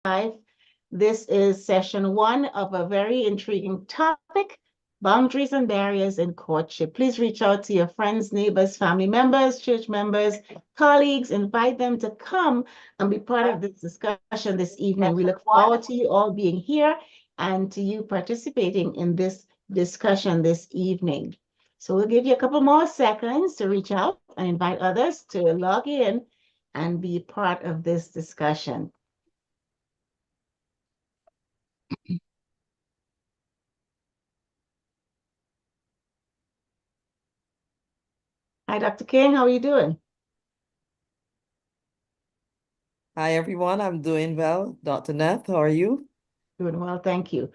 Life. This is session one of a very intriguing topic, boundaries and barriers in courtship. Please reach out to your friends, neighbors, family members, church members, colleagues, invite them to come and be part of this discussion this evening. We look forward to you all being here and to you participating in this discussion this evening. So we'll give you a couple more seconds to reach out and invite others to log in and be part of this discussion. Hi, Dr. King, how are you doing? Hi, everyone. I'm doing well. Dr. Nath, how are you? Doing well, thank you.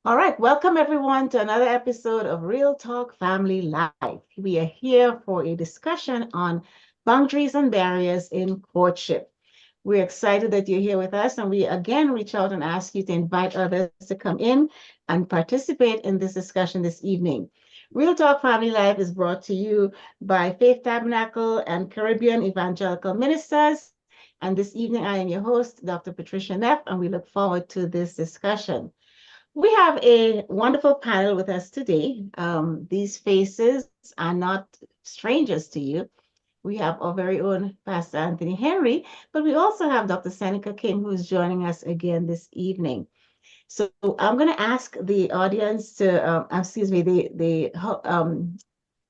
All right, welcome everyone to another episode of Real Talk Family Life. We are here for a discussion on boundaries and barriers in courtship. We're excited that you're here with us, and we again reach out and ask you to invite others to come in and participate in this discussion this evening. Real Talk Family Life is brought to you by Faith Tabernacle and Caribbean Evangelical Ministers. And this evening, I am your host, Dr. Patricia Neff, and we look forward to this discussion. We have a wonderful panel with us today. These faces are not strangers to you. We have our very own Pastor Anthony Henry, but we also have Dr. Seneca King, who's joining us again this evening. So I'm going to ask the audience to, the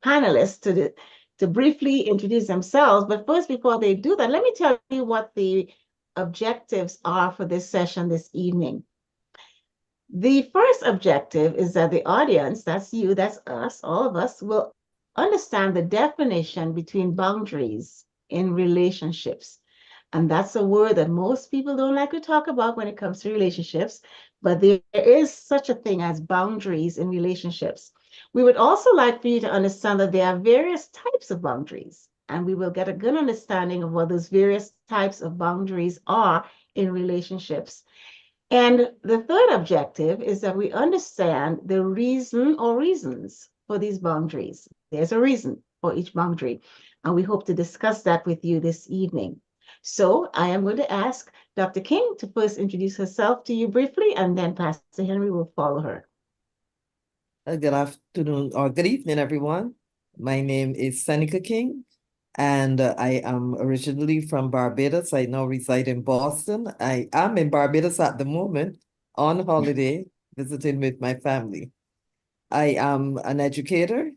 panelists to briefly introduce themselves. But first, before they do that, let me tell you what the objectives are for this session this evening. The first objective is that the audience, that's you, that's us, all of us, will understand the definition between boundaries in relationships. And that's a word that most people don't like to talk about when it comes to relationships, but there is such a thing as boundaries in relationships. We would also like for you to understand that there are various types of boundaries, and we will get a good understanding of what those various types of boundaries are in relationships. And the third objective is that we understand the reason or reasons for these boundaries. There's a reason for each boundary, and we hope to discuss that with you this evening. So I am going to ask Dr. King to first introduce herself to you briefly, and then Pastor Henry will follow her. Good afternoon or good evening, everyone. My name is Seneca King, and I am originally from Barbados. I now reside in Boston. I am in Barbados at the moment on holiday, visiting with my family. I am an educator,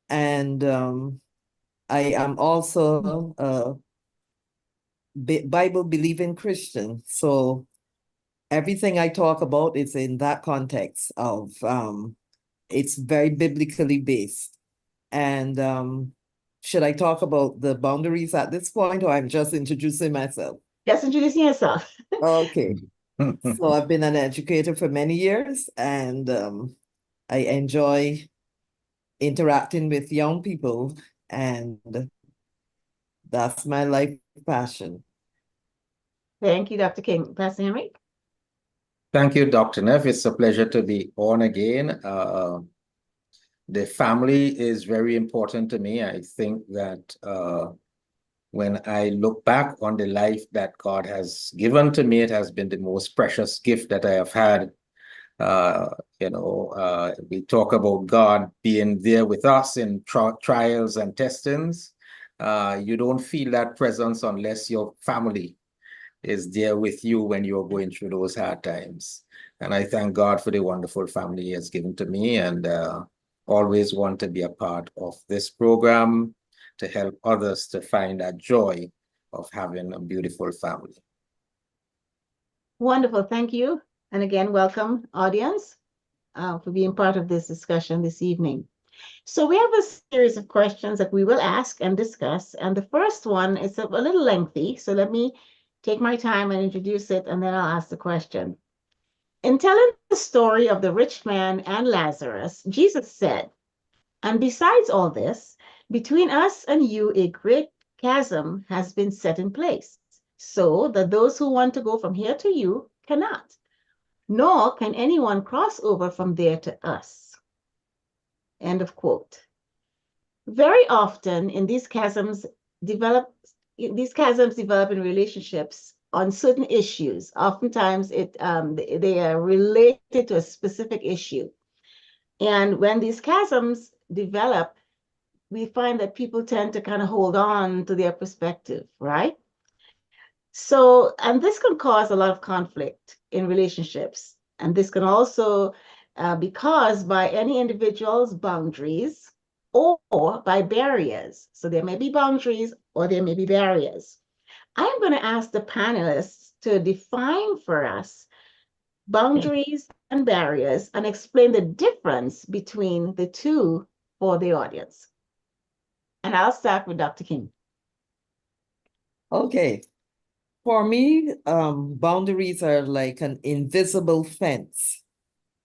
and I am also a Bible-believing Christian. So everything I talk about is in that context of it's very biblically based. And should I talk about the boundaries at this point, or I'm just introducing myself? Just introducing yourself. Okay. So I've been an educator for many years, and I enjoy interacting with young people, and that's my life passion. Thank you, Dr. King. Pastor Henry? Thank you, Dr. Neff. It's a pleasure to be on again. The family is very important to me. I think that when I look back on the life that God has given to me, it has been the most precious gift that I have had. We talk about God being there with us in trials and testings. You don't feel that presence unless your family is there with you when you're going through those hard times. And I thank God for the wonderful family He has given to me, and always want to be a part of this program to help others to find that joy of having a beautiful family. Wonderful. Thank you. And again, welcome, audience, for being part of this discussion this evening. So we have a series of questions that we will ask and discuss. And the first one is a little lengthy. So let me take my time and introduce it, and then I'll ask the question. In telling the story of the rich man and Lazarus, Jesus said, "And besides all this, between us and you a great chasm has been set in place, so that those who want to go from here to you cannot, nor can anyone cross over from there to us." End of quote. Very often in these chasms develop these chasms develop in relationships on certain issues. Oftentimes, they are related to a specific issue. And when these chasms develop, we find that people tend to kind of hold on to their perspective, right? So, and this can cause a lot of conflict in relationships. And this can also be caused by any individual's boundaries or by barriers. So there may be boundaries or there may be barriers. I'm going to ask the panelists to define for us boundaries and barriers and explain the difference between the two for the audience. And I'll start with Dr. King. Okay. For me, boundaries are like an invisible fence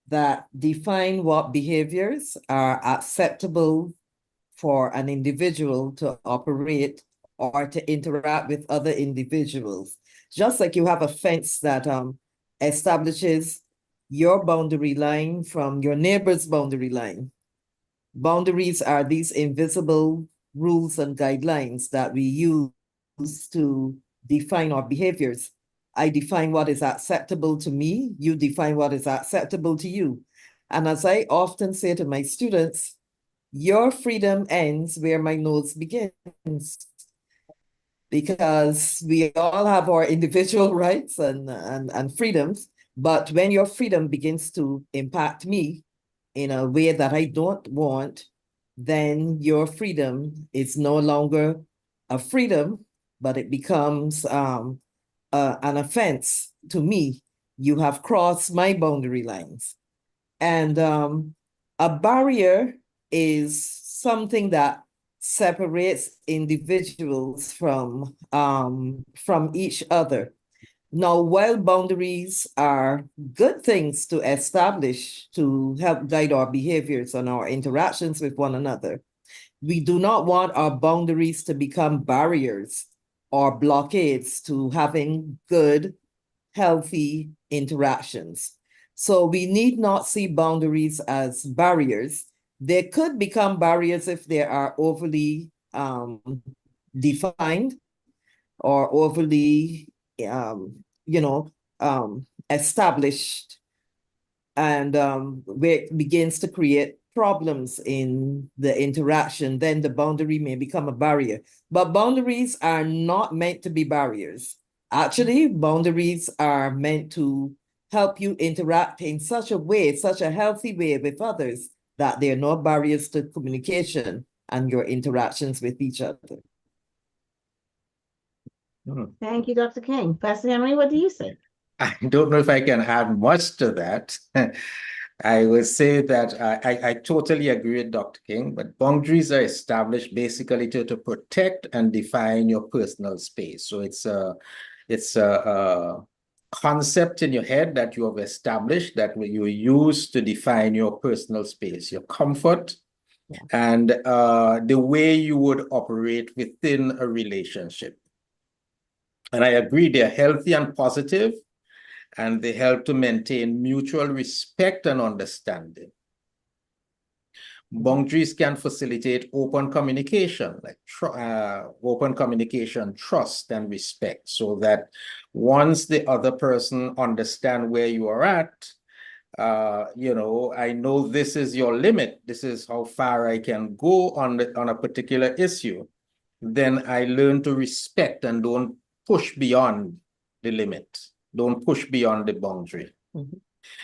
that define what behaviors are acceptable for an individual to operate or to interact with other individuals. Just like you have a fence that establishes your boundary line from your neighbor's boundary line. Boundaries are these invisible rules and guidelines that we use to define our behaviors. I define what is acceptable to me, you define what is acceptable to you. And as I often say to my students, your freedom ends where my nose begins. Because we all have our individual rights and freedoms, but when your freedom begins to impact me in a way that I don't want, then your freedom is no longer a freedom, but it becomes an offense to me. You have crossed my boundary lines. And a barrier is something that separates individuals from each other. Now, while boundaries are good things to establish to help guide our behaviors and our interactions with one another, we do not want our boundaries to become barriers or blockades to having good, healthy interactions. So we need not see boundaries as barriers. They could become barriers if they are overly defined or overly, established, and where it begins to create problems in the interaction, then the boundary may become a barrier. But boundaries are not meant to be barriers. Actually, boundaries are meant to help you interact in such a way, such a healthy way with others, that there are no barriers to communication and your interactions with each other. Thank you, Dr. King. Pastor Henry, what do you say? I don't know if I can add much to that. I would say that I totally agree with Dr. King, but boundaries are established basically to protect and define your personal space. So it's a concept in your head that you have established that you use to define your personal space, your comfort, and the way you would operate within a relationship. And I agree, they're healthy and positive, and they help to maintain mutual respect and understanding. Boundaries can facilitate open communication, like open communication, trust, and respect, so that once the other person understands where you are at, I know this is your limit, this is how far I can go on a particular issue, then I learn to respect and don't push beyond the limit. Don't push beyond the boundary.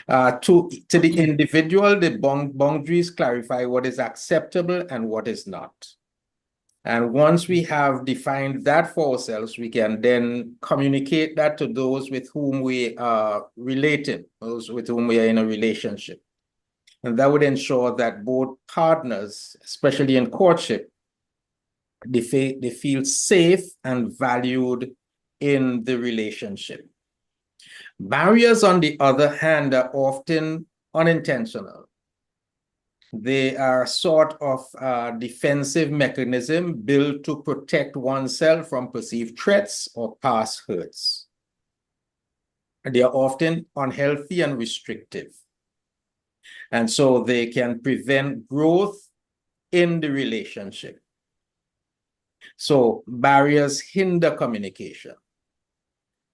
To the individual, the boundaries clarify what is acceptable and what is not. And once we have defined that for ourselves, we can then communicate that to those with whom we are related, those with whom we are in a relationship. And that would ensure that both partners, especially in courtship, they feel safe and valued in the relationship. Barriers, on the other hand, are often unintentional. They are a sort of defensive mechanism built to protect oneself from perceived threats or past hurts. They are often unhealthy and restrictive. And so they can prevent growth in the relationship. So barriers hinder communication.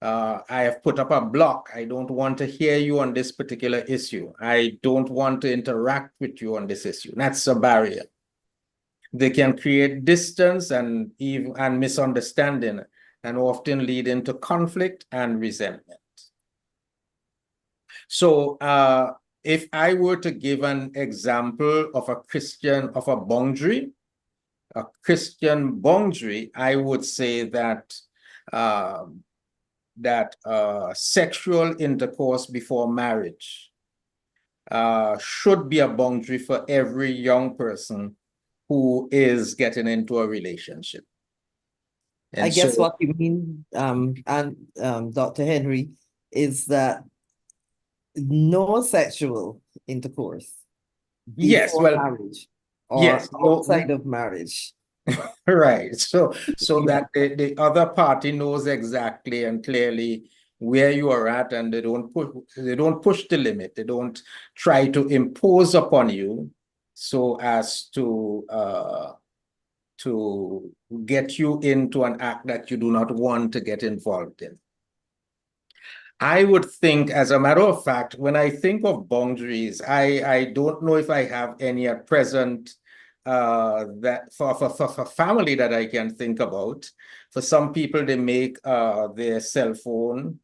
I have put up a block. I don't want to hear you on this particular issue. I don't want to interact with you on this issue. That's a barrier. They can create distance and even misunderstanding, and often lead into conflict and resentment. So if I were to give an example of a boundary, I would say that sexual intercourse before marriage should be a boundary for every young person who is getting into a relationship. And I guess so, what you mean, Dr. Henry, is that no sexual intercourse yes, before well, marriage or yes, outside of marriage. right. So that the other party knows exactly and clearly where you are at, and they don't push the limit. They don't try to impose upon you so as to get you into an act that you do not want to get involved in. I would think, as a matter of fact, when I think of boundaries, I don't know if I have any at present that for family that I can think about. For some people, they make their cell phone.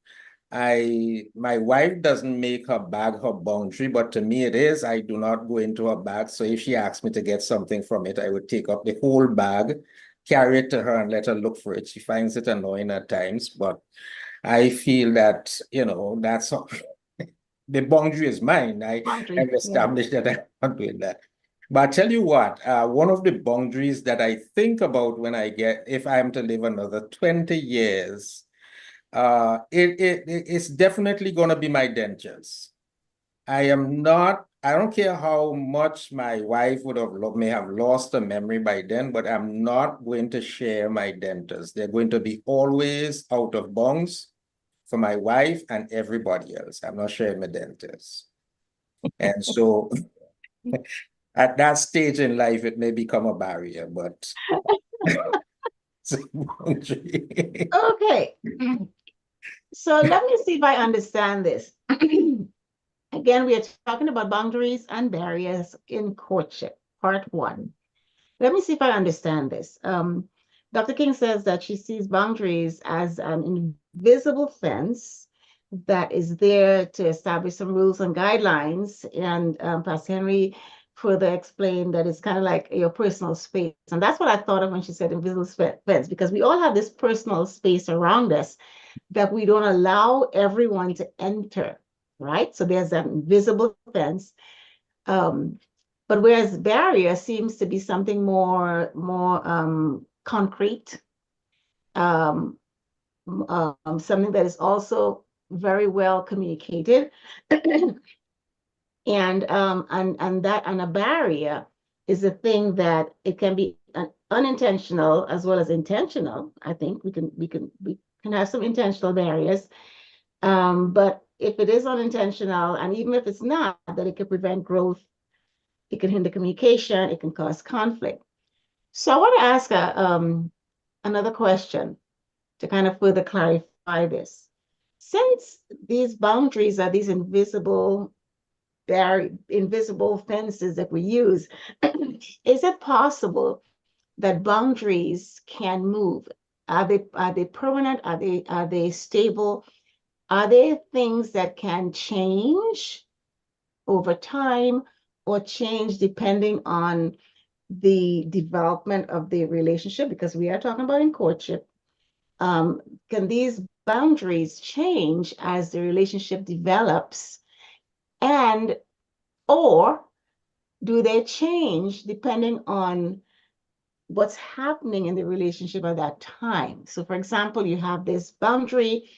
My wife doesn't make her bag her boundary, but to me it is. I do not go into her bag. So if she asks me to get something from it, I would take up the whole bag, carry it to her, and let her look for it. She finds it annoying at times, but I feel that, that's the boundary is mine. I Boundary, have yeah. established that I'm not doing that. But I tell you what, one of the boundaries that I think about if I'm to live another 20 years, it's definitely going to be my dentures. I don't care how much my wife may have lost a memory by then, but I'm not going to share my dentures. They're going to be always out of bounds for my wife and everybody else. I'm not sharing my dentures. And so at that stage in life, it may become a barrier, but it's a boundary. Okay. So let me see if I understand this. Again, we are talking about boundaries and barriers in courtship, part one. Let me see if I understand this. Dr. King says that she sees boundaries as an invisible fence that is there to establish some rules and guidelines. And Pastor Henry further explained that it's kind of like your personal space. And that's what I thought of when she said invisible fence, because we all have this personal space around us that we don't allow everyone to enter, right? So there's that invisible fence. But whereas barrier seems to be something more concrete, something that is also very well communicated, and a barrier is a thing that it can be unintentional as well as intentional. I think we can have some intentional barriers, but if it is unintentional, and even if it's not, that it can prevent growth, it can hinder communication, it can cause conflict. So I want to ask another question to kind of further clarify this. Since these boundaries are these invisible fences that we use, is it possible that boundaries can move? Are they permanent? Are they stable? Are they things that can change over time or change depending on the development of the relationship? Because we are talking about in courtship. Can these boundaries change as the relationship develops, and or do they change depending on what's happening in the relationship at that time? So for example, you have this boundary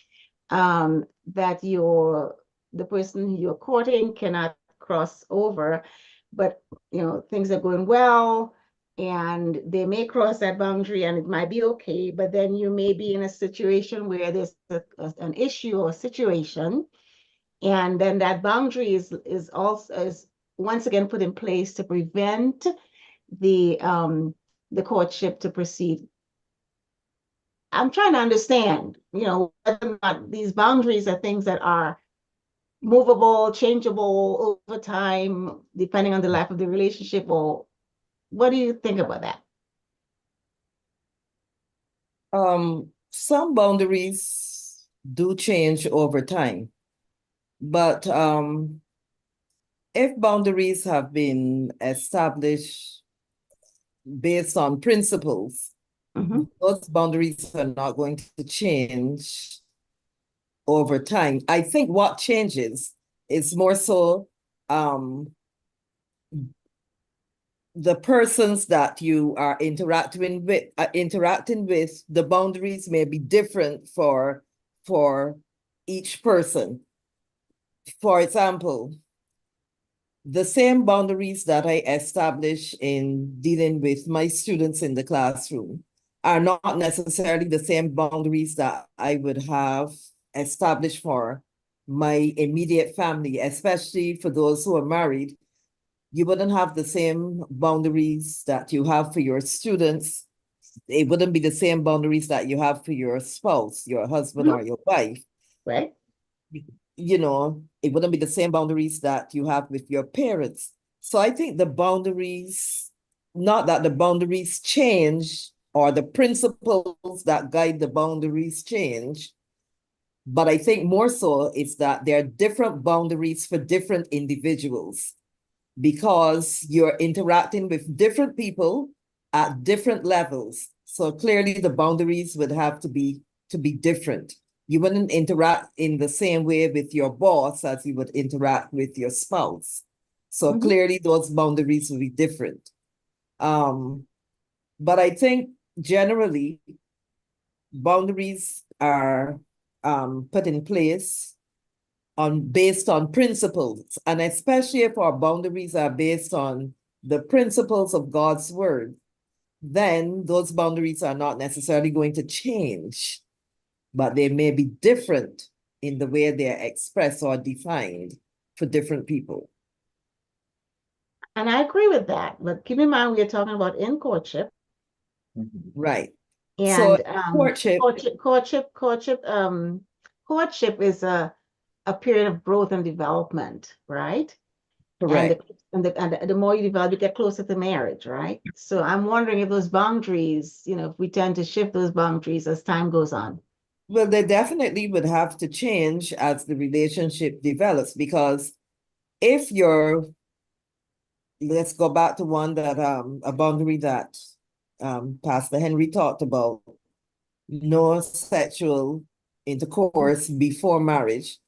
that the person you're courting cannot cross over, but things are going well, and they may cross that boundary and it might be okay, but then you may be in a situation where there's an issue or situation, and then that boundary is once again put in place to prevent the courtship to proceed I'm trying to understand, whether or not these boundaries are things that are movable, changeable over time, depending on the life of the relationship, or what do you think about that? Some boundaries do change over time, but if boundaries have been established based on principles, Mhm. those boundaries are not going to change over time. I think what changes is more so the persons that you are interacting with, the boundaries may be different for each person. For example, the same boundaries that I establish in dealing with my students in the classroom are not necessarily the same boundaries that I would have established for my immediate family, especially for those who are married. You wouldn't have the same boundaries that you have for your students. It wouldn't be the same boundaries that you have for your spouse, your husband, Mhm. or your wife. Right? It wouldn't be the same boundaries that you have with your parents. So I think the boundaries, not that the boundaries change or the principles that guide the boundaries change, but I think more so is that there are different boundaries for different individuals because you're interacting with different people at different levels. So clearly the boundaries would have to be different. You wouldn't interact in the same way with your boss as you would interact with your spouse. So Mhm. clearly those boundaries will be different. But I think generally boundaries are put in place based on principles, and especially if our boundaries are based on the principles of God's word, then those boundaries are not necessarily going to change, but they may be different in the way they're expressed or defined for different people. And I agree with that. But keep in mind, we are talking about in courtship, Right. So and courtship, courtship is a period of growth and development, right? And correct. the more you develop, you get closer to marriage, right? So I'm wondering if those boundaries, if we tend to shift those boundaries as time goes on. Well, they definitely would have to change as the relationship develops because if you're, let's go back to one that a boundary that Pastor Henry talked about, no sexual intercourse before marriage.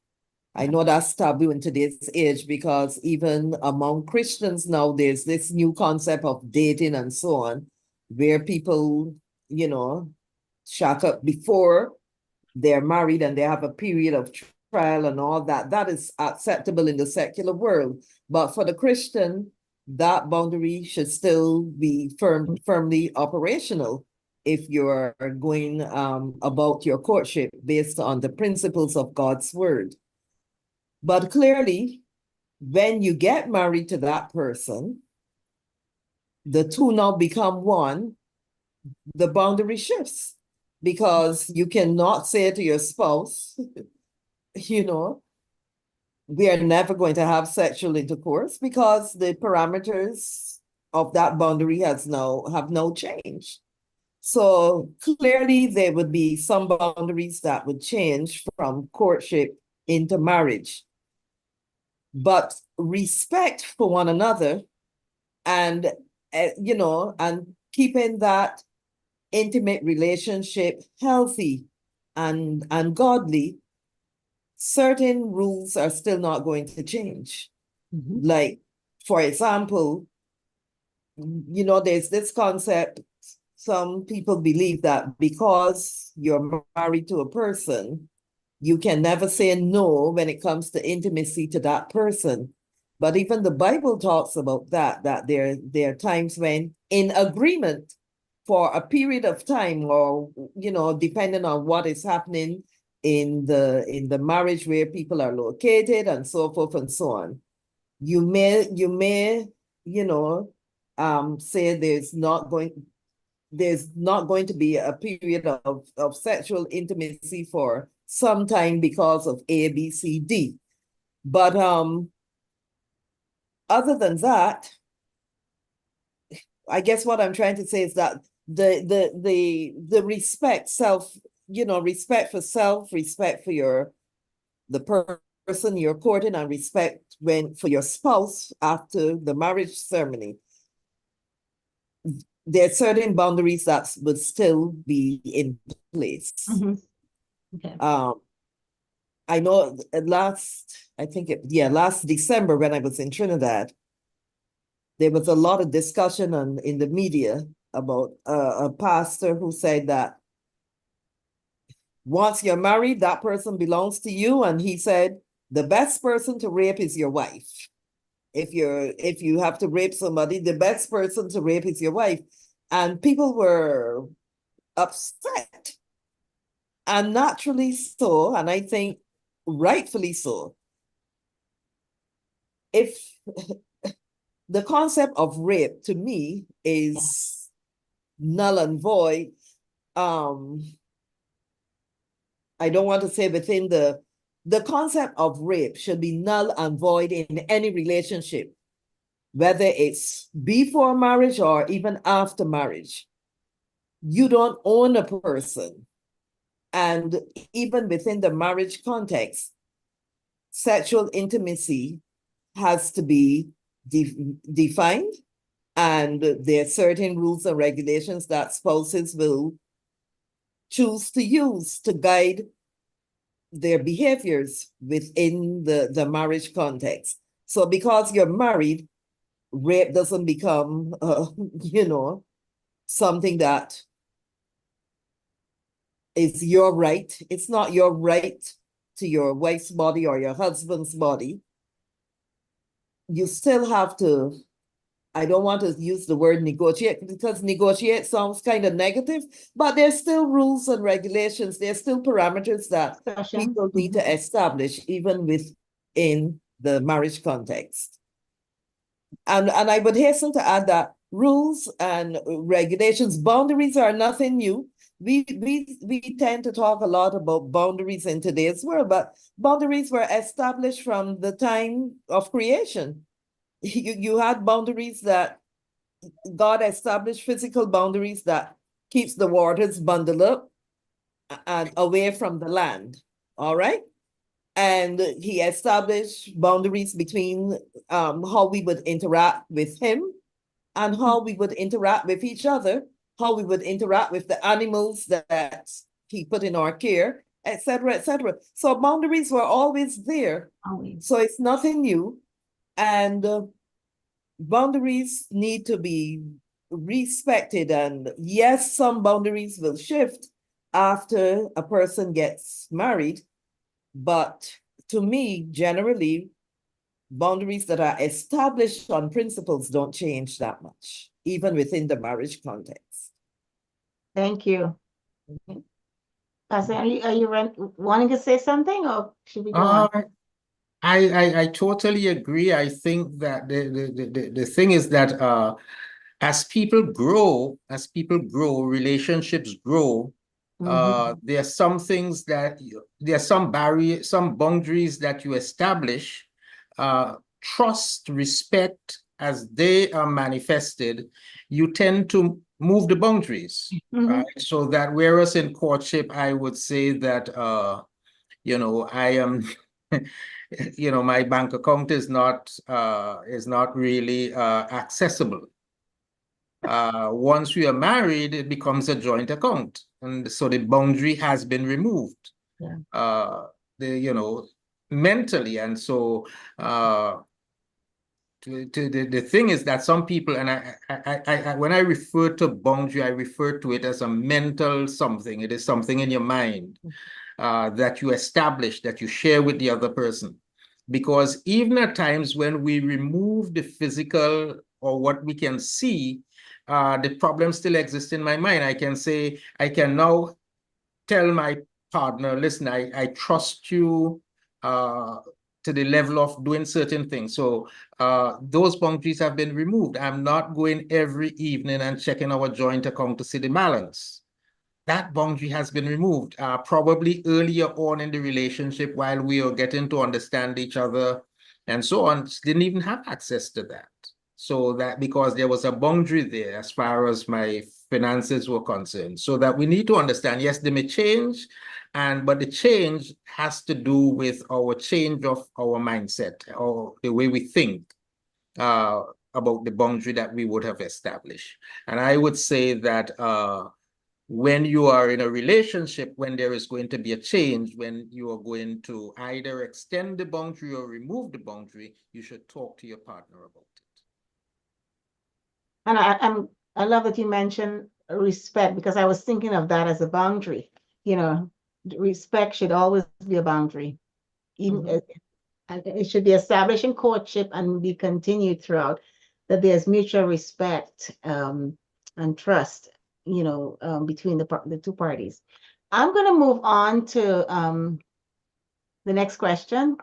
I know that's taboo in today's age because even among Christians now, there's this new concept of dating and so on, where people, you know, shack up before they're married and they have a period of trial and all that. That is acceptable in the secular world. But for the Christian, that boundary should still be firmly operational if you're going about your courtship based on the principles of God's word. But clearly, when you get married to that person, the two now become one, the boundary shifts because you cannot say to your spouse, you know, we are never going to have sexual intercourse because the parameters of that boundary have now changed. So clearly there would be some boundaries that would change from courtship into marriage. But respect for one another and and keeping that intimate relationship healthy and godly, certain rules are still not going to change. Mhm. Like, for example, there's this concept, some people believe that because you're married to a person, you can never say no when it comes to intimacy to that person. But even the Bible talks about that there are times when in agreement for a period of time, or depending on what is happening in the marriage where people are located and so forth and so on, you may say there's not going there's not going to be a period of sexual intimacy for some time because of A, B, C, D. But other than that, I guess what I'm trying to say is that the respect respect for self, respect for the person you're courting, and respect for your spouse after the marriage ceremony. There are certain boundaries that would still be in place. Okay. I know last December when I was in Trinidad, there was a lot of discussion in the media about a pastor who said that once you're married, that person belongs to you. And he said, the best person to rape is your wife. If you have to rape somebody, the best person to rape is your wife. And people were upset. And naturally so, and I think rightfully so. If the concept of rape to me is null and void, I don't want to say within the concept of rape should be null and void in any relationship, whether it's before marriage or even after marriage. You don't own a person. And even within the marriage context, sexual intimacy has to be defined, and there are certain rules and regulations that spouses will choose to use to guide their behaviors within the marriage context. So because you're married, rape doesn't become, something that is your right. It's not your right to your wife's body or your husband's body. You still have to, I don't want to use the word negotiate because negotiate sounds kind of negative, but there's still rules and regulations. There's still parameters that people need to establish even within the marriage context. And I would hasten to add that rules and regulations, boundaries are nothing new. We tend to talk a lot about boundaries in today's world, but boundaries were established from the time of creation. You had boundaries that God established, physical boundaries that keeps the waters bundled up and away from the land. All right. And he established boundaries between how we would interact with him and how we would interact with each other, how we would interact with the animals that he put in our care, etc., etc. So boundaries were always there. Always. So it's nothing new. And boundaries need to be respected. And yes, some boundaries will shift after a person gets married. But to me, generally, boundaries that are established on principles don't change that much, even within the marriage context. Thank you. Pastor, are you wanting to say something, or should we go on? I totally agree. I think that the thing is that as people grow, relationships grow. There are some things that there are some barriers, some boundaries that you establish. Trust, respect, as they are manifested, you tend to move the boundaries, right? So that whereas in courtship, I would say that I am my bank account is not really accessible. Once we are married, it becomes a joint account, and so the boundary has been removed. Yeah. Mentally, and so the thing is that some people, and I when I refer to boundary, I refer to it as a mental something. It is something in your mind that you establish, that you share with the other person. Because even at times when we remove the physical or what we can see, the problem still exists in my mind. I can now tell my partner, listen, I trust you to the level of doing certain things. So those boundaries have been removed. I'm not going every evening and checking our joint account to see the balance. That boundary has been removed. Probably earlier on in the relationship, while we are getting to understand each other and so on, didn't even have access to that. So that because there was a boundary there as far as my finances were concerned. So that we need to understand, yes, they may change, but the change has to do with our change of our mindset or the way we think about the boundary that we would have established. And I would say that when you are in a relationship, when there is going to be a change, when you are going to either extend the boundary or remove the boundary, you should talk to your partner about it. And I love that you mentioned respect, because I was thinking of that as a boundary. You know, respect should always be a boundary. Even, and it should be established in courtship and be continued throughout, that there's mutual respect and trust, between the two parties. I'm going to move on to the next question.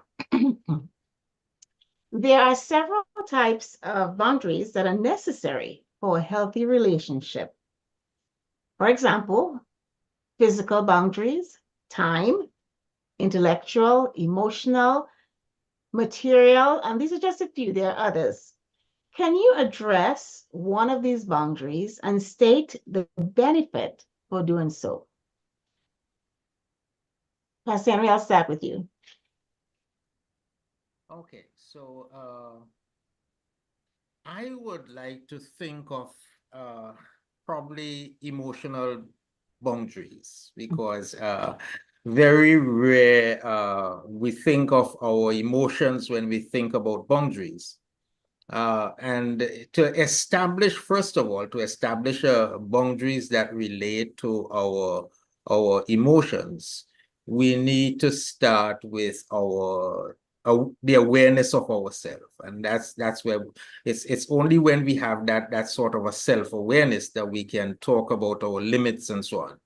There are several types of boundaries that are necessary for a healthy relationship. For example, physical boundaries, time, intellectual, emotional, material, and these are just a few, there are others. Can you address one of these boundaries and state the benefit for doing so? Pastor Henry, I'll start with you. Okay, so I would like to think of probably emotional boundaries, because very rare we think of our emotions when we think about boundaries. And to establish, first of all, boundaries that relate to our emotions, we need to start with the awareness of ourselves, and that's where it's only when we have that sort of a self-awareness that we can talk about our limits and so on.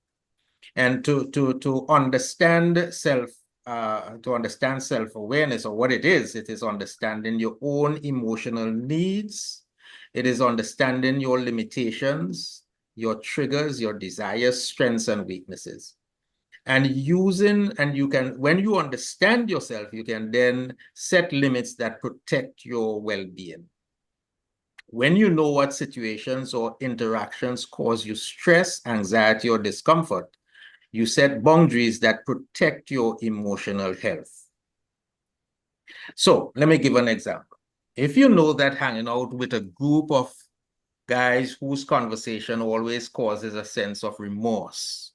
And to understand self-awareness, or what it is understanding your own emotional needs. It is understanding your limitations, your triggers, your desires, strengths, and weaknesses. And when you understand yourself, you can then set limits that protect your well-being. When you know what situations or interactions cause you stress, anxiety, or discomfort, you set boundaries that protect your emotional health. So let me give an example. If you know that hanging out with a group of guys whose conversation always causes a sense of remorse,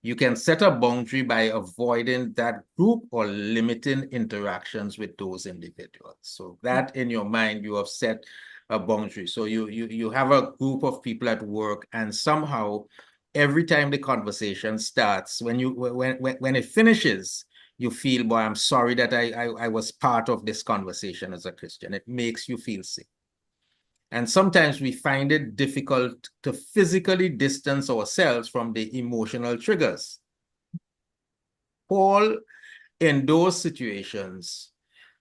you can set a boundary by avoiding that group or limiting interactions with those individuals. So that in your mind, you have set a boundary. So you have a group of people at work, and somehow every time the conversation starts, when it finishes, you feel, boy, I'm sorry that I was part of this conversation as a Christian. It makes you feel sick. And sometimes we find it difficult to physically distance ourselves from the emotional triggers. Paul, in those situations,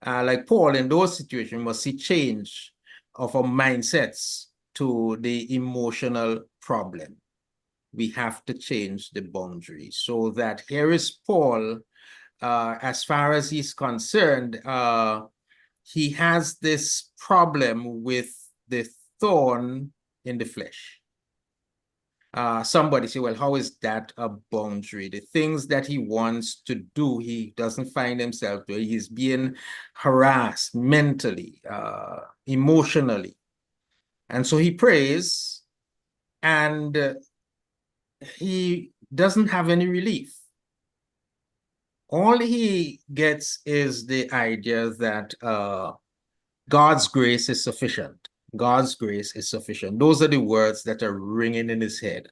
must see change of our mindsets to the emotional problem. We have to change the boundary, so that here is Paul, as far as he's concerned, he has this problem with the thorn in the flesh. Somebody say, well, how is that a boundary? The things that he wants to do, he doesn't find himself doing. He's being harassed mentally, emotionally. And so he prays, and he doesn't have any relief. All he gets is the idea that God's grace is sufficient. God's grace is sufficient. Those are the words that are ringing in his head.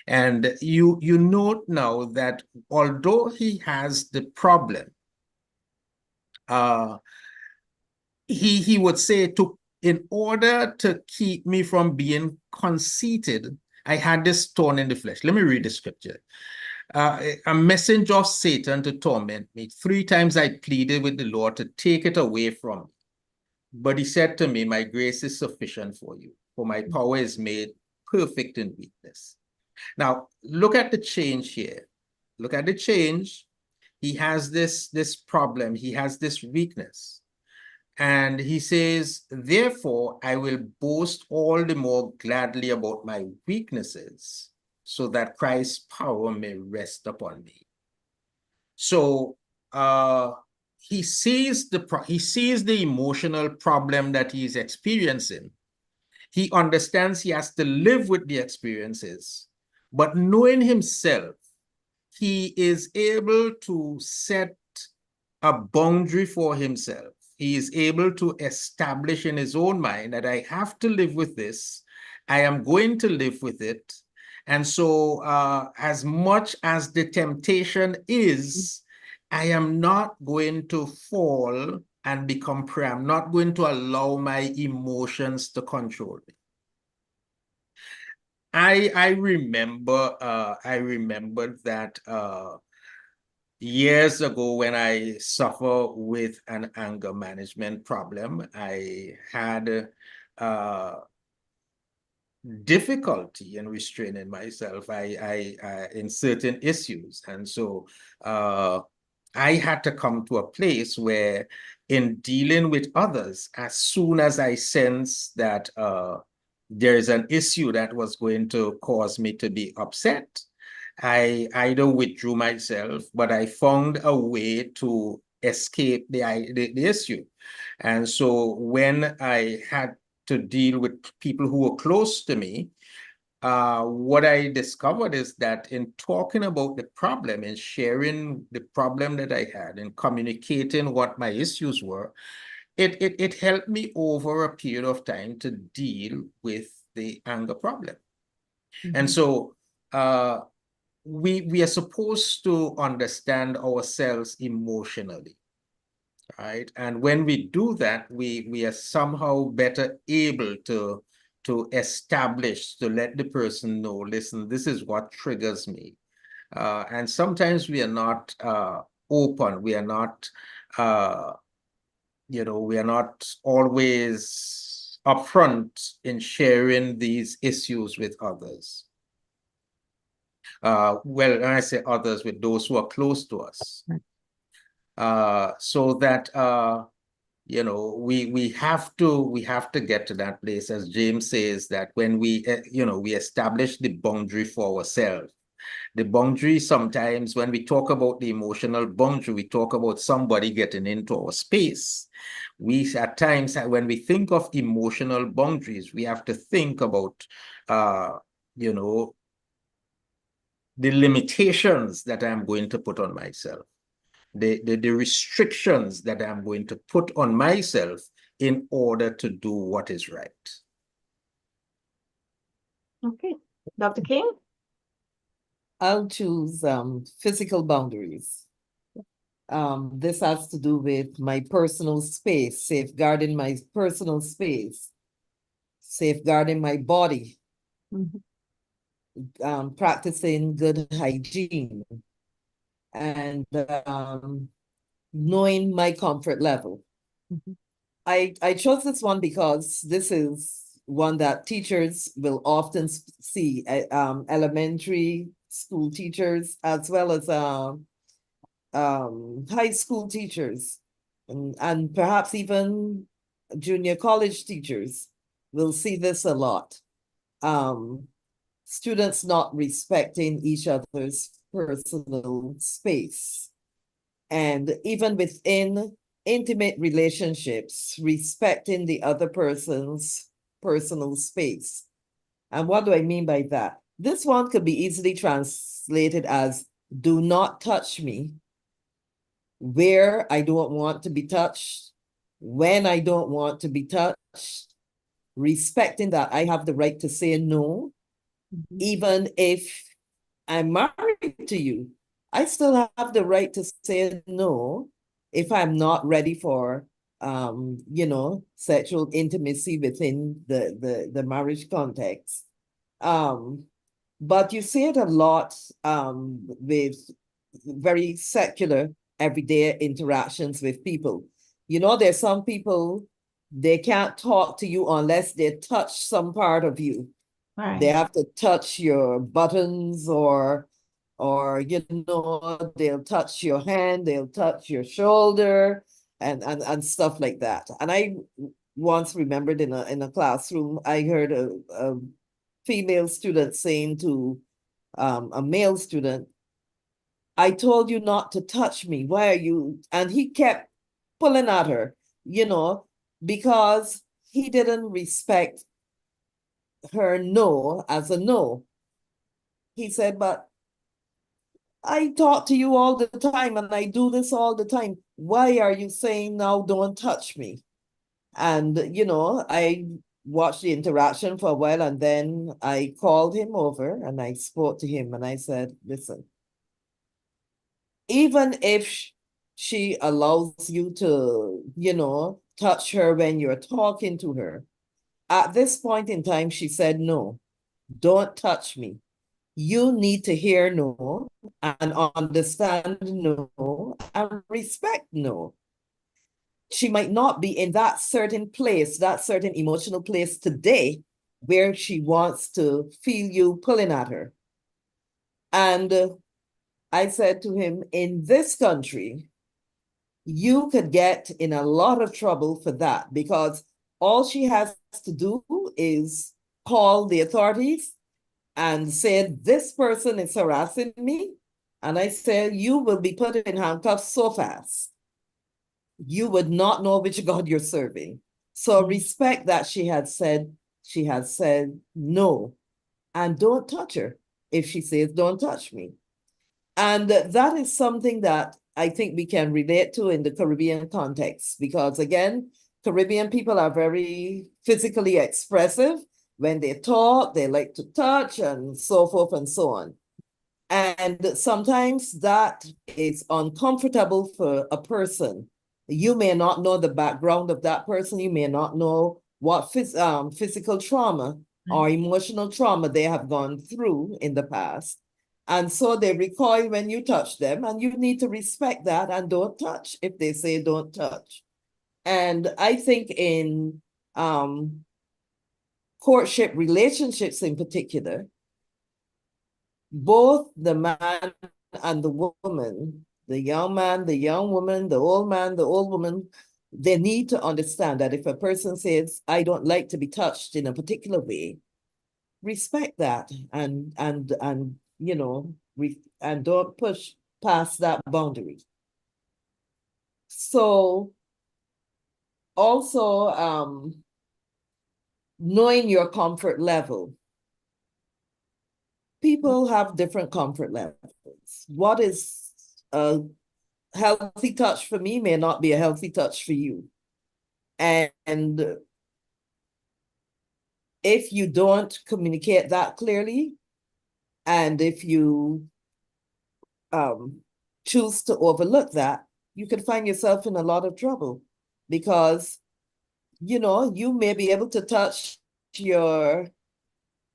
And you note now that although he has the problem, he would say, in order to keep me from being conceited, I had this thorn in the flesh. Let me read the scripture. a messenger of Satan to torment me. 3 times I pleaded with the Lord to take it away from me. But he said to me, my grace is sufficient for you, for my power is made perfect in weakness. Now, look at the change here. Look at the change. He has this problem. He has this weakness. And he says, therefore, I will boast all the more gladly about my weaknesses, so that Christ's power may rest upon me. So he sees the emotional problem that he's experiencing. He understands he has to live with the experiences, but knowing himself, he is able to set a boundary for himself. He is able to establish in his own mind that I have to live with this. I am going to live with it. And so as much as the temptation is, I am not going to fall and become prey. I'm not going to allow my emotions to control me. I remember that years ago, when I suffered with an anger management problem, I had difficulty in restraining myself in certain issues. And so I had to come to a place where, in dealing with others, as soon as I sensed that there is an issue that was going to cause me to be upset, I either withdrew myself, but I found a way to escape the issue. And so when I had to deal with people who were close to me, what I discovered is that in talking about the problem and sharing the problem that I had and communicating what my issues were, it helped me over a period of time to deal with the anger problem. And so we are supposed to understand ourselves emotionally, right? And when we do that, we are somehow better able to establish, to let the person know, listen, this is what triggers me. And sometimes we are not open. We are not, we are not always upfront in sharing these issues with others. Well, when I say others, with those who are close to us. So that we have to get to that place, as James says, that when we we establish the boundary for ourselves. The boundary, sometimes when we talk about the emotional boundary, we talk about somebody getting into our space. We at times, when we think of emotional boundaries, we have to think about the limitations that I'm going to put on myself. The restrictions that I'm going to put on myself in order to do what is right. Okay. Dr. King? I'll choose physical boundaries. This has to do with my personal space, safeguarding my personal space, safeguarding my body, practicing good hygiene, and knowing my comfort level. I chose this one because this is one that teachers will often see, elementary school teachers, as well as high school teachers, and perhaps even junior college teachers will see this a lot. Students not respecting each other's personal space. And even within intimate relationships, respecting the other person's personal space. And what do I mean by that? This one could be easily translated as, do not touch me where I don't want to be touched, when I don't want to be touched, respecting that I have the right to say no, even if I'm married to you. I still have the right to say no if I'm not ready for sexual intimacy within the marriage context. But you see it a lot with very secular, everyday interactions with people. You know, there's some people, they can't talk to you unless they touch some part of you. They Right. have to touch your buttons or you know, they'll touch your hand, they'll touch your shoulder and stuff like that. And I once remembered in a classroom, I heard a female student saying to a male student, I told you not to touch me. Why are you? And he kept pulling at her, you know, because he didn't respect her no as a no. He said, but I talk to you all the time and I do this all the time. Why are you saying now don't touch me? And, you know, I watched the interaction for a while and then I called him over and I spoke to him and I said, listen, even if she allows you to, you know, touch her when you're talking to her, at this point in time, she said, no, don't touch me. You need to hear no and understand no and respect no. She might not be in that certain place, that certain emotional place today where she wants to feel you pulling at her. And I said to him, in this country, you could get in a lot of trouble for that because all she has to do is call the authorities and say, this person is harassing me. And I said, you will be put in handcuffs so fast. You would not know which God you're serving. So respect that she had said no, and don't touch her if she says, don't touch me. And that is something that I think we can relate to in the Caribbean context, because again, Caribbean people are very physically expressive. When they talk, they like to touch and so forth and so on. And sometimes that is uncomfortable for a person. You may not know the background of that person. You may not know what physical trauma or emotional trauma they have gone through in the past. And so they recoil when you touch them, and you need to respect that and don't touch if they say don't touch. And I think in courtship relationships in particular, both the man and the woman, the young man, the young woman, the old man, the old woman, they need to understand that if a person says, I don't like to be touched in a particular way, respect that and you know, and don't push past that boundary. So also knowing your comfort level. People have different comfort levels. What is a healthy touch for me may not be a healthy touch for you. And if you don't communicate that clearly, and if you choose to overlook that, you can find yourself in a lot of trouble because, you know, you may be able to touch your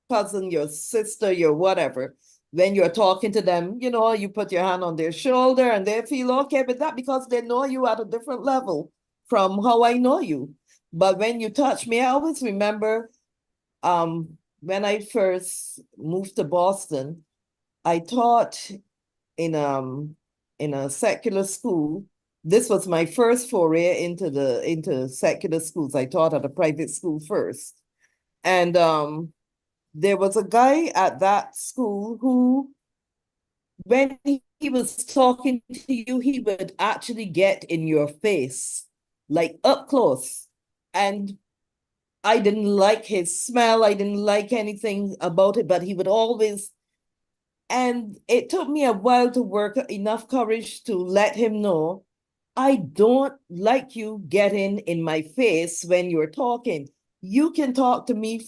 cousin, your sister, your whatever. When you're talking to them, you know, you put your hand on their shoulder and they feel okay with that because they know you at a different level from how I know you. But when you touch me, I always remember when I first moved to Boston, I taught in a secular school. This was my first foray into secular schools. I taught at a private school first. And there was a guy at that school who, when he was talking to you, he would actually get in your face, like up close. And I didn't like his smell. I didn't like anything about it, but he would always, and it took me a while to work enough courage to let him know, I don't like you getting in my face when you're talking. You can talk to me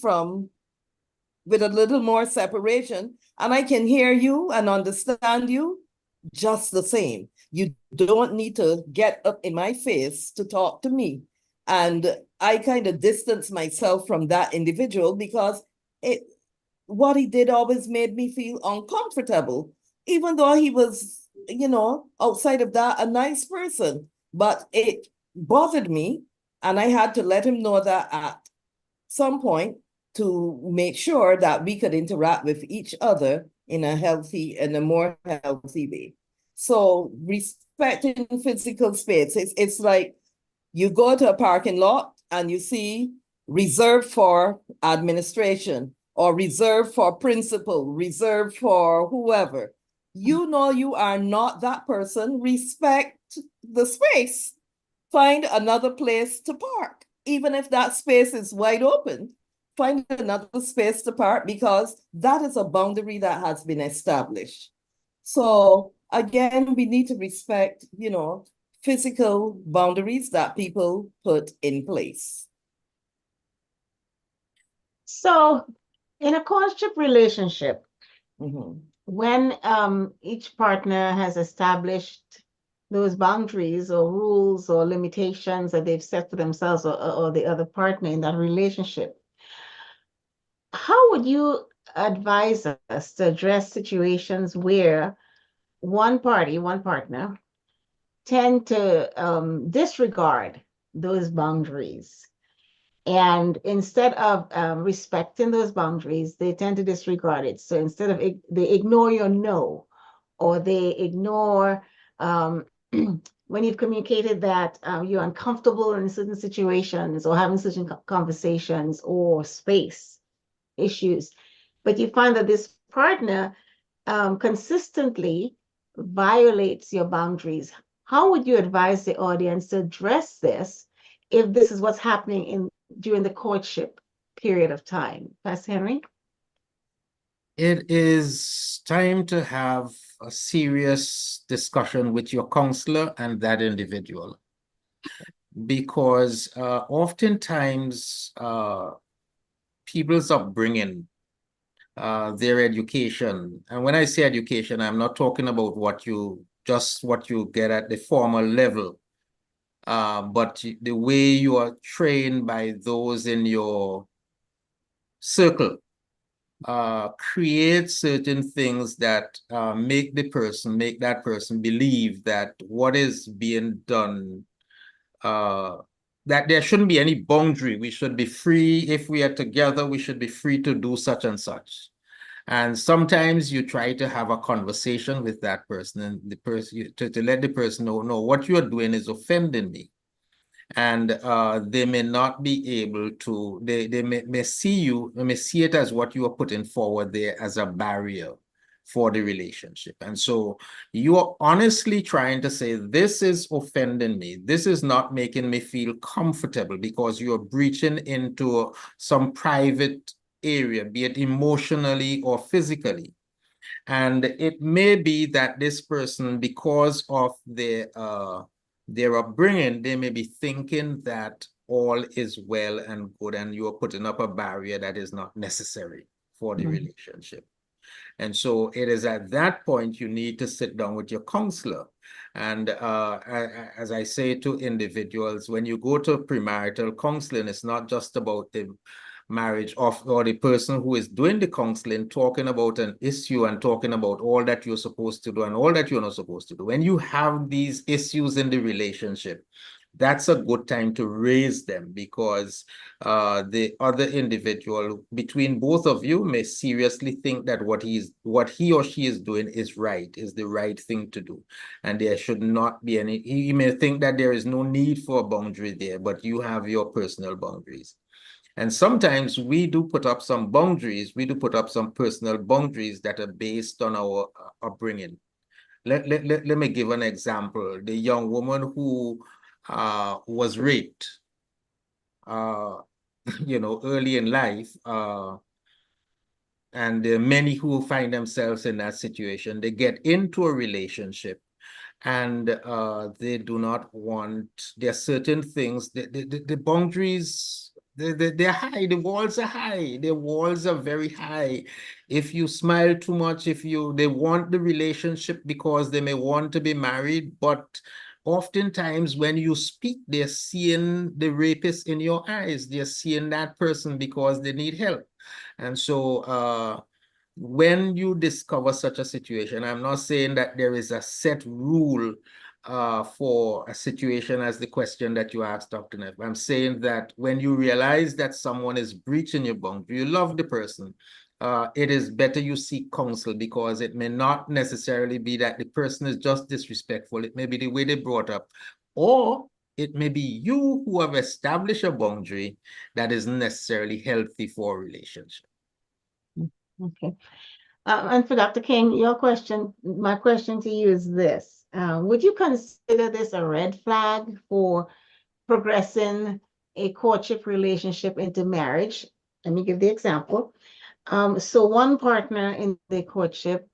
with a little more separation, and I can hear you and understand you just the same. You don't need to get up in my face to talk to me. And I kind of distance myself from that individual because what he did always made me feel uncomfortable, even though he was, outside of that, a nice person. But it bothered me, and I had to let him know that at some point to make sure that we could interact with each other in a more healthy way. So respecting physical space, it's like you go to a parking lot and you see reserved for administration or reserved for principal, reserved for whoever. You know you are not that person. Respect the space. Find another place to park. Even if that space is wide open, find another space to park because that is a boundary that has been established. So again, we need to respect, physical boundaries that people put in place. So, in a courtship relationship, Mhm. when each partner has established those boundaries or rules or limitations that they've set for themselves or the other partner in that relationship, how would you advise us to address situations where one partner, tend to disregard those boundaries? And instead of respecting those boundaries, they tend to disregard it. So instead of they ignore your no, or they ignore when you've communicated that you're uncomfortable in certain situations or having certain conversations or space issues, but you find that this partner consistently violates your boundaries. How would you advise the audience to address this if this is what's happening during the courtship period of time? Pastor Henry? It is time to have a serious discussion with your counselor and that individual, because oftentimes people's upbringing, their education, and when I say education, I'm not talking about what you get at the formal level, but the way you are trained by those in your circle create certain things that make that person believe that what is being done, that there shouldn't be any boundary. We should be free. If we are together, we should be free to do such and such. And sometimes you try to have a conversation with that person, and the person to let the person know, no, what you are doing is offending me. And they may not be able to, they may see it as what you are putting forward there as a barrier for the relationship. And so you are honestly trying to say, this is offending me. This is not making me feel comfortable, because you're breaching into some private area, be it emotionally or physically. And it may be that this person, because of their upbringing, they may be thinking that all is well and good, and you are putting up a barrier that is not necessary for the relationship. And so it is at that point you need to sit down with your counselor. And as I say to individuals, when you go to premarital counseling, it's not just about the marriage or the person who is doing the counseling talking about an issue and talking about all that you're supposed to do and all that you're not supposed to do. When you have these issues in the relationship, that's a good time to raise them, because the other individual, between both of you, may seriously think that what he or she is doing is the right thing to do. And there should not be any, he may think that there is no need for a boundary there, but you have your personal boundaries. And sometimes we do put up some boundaries, we do put up some personal boundaries that are based on our upbringing. Let me give an example. The young woman who was raped, early in life, and there are many who find themselves in that situation. They get into a relationship, and they do not want, there are certain things, the boundaries, they're high, the walls are high, the walls are very high. If you smile too much, they want the relationship because they may want to be married, but oftentimes when you speak, they're seeing the rapist in your eyes. They're seeing that person because they need help. And so when you discover such a situation, I'm not saying that there is a set rule for a situation as the question that you asked, Dr. Neff. I'm saying that when you realize that someone is breaching your boundary, you love the person, it is better you seek counsel, because it may not necessarily be that the person is just disrespectful. It may be the way they brought up, or it may be you who have established a boundary that isn't necessarily healthy for a relationship. Okay. And for Dr. King, my question to you is this. Would you consider this a red flag for progressing a courtship relationship into marriage? Let me give the example. So one partner in the courtship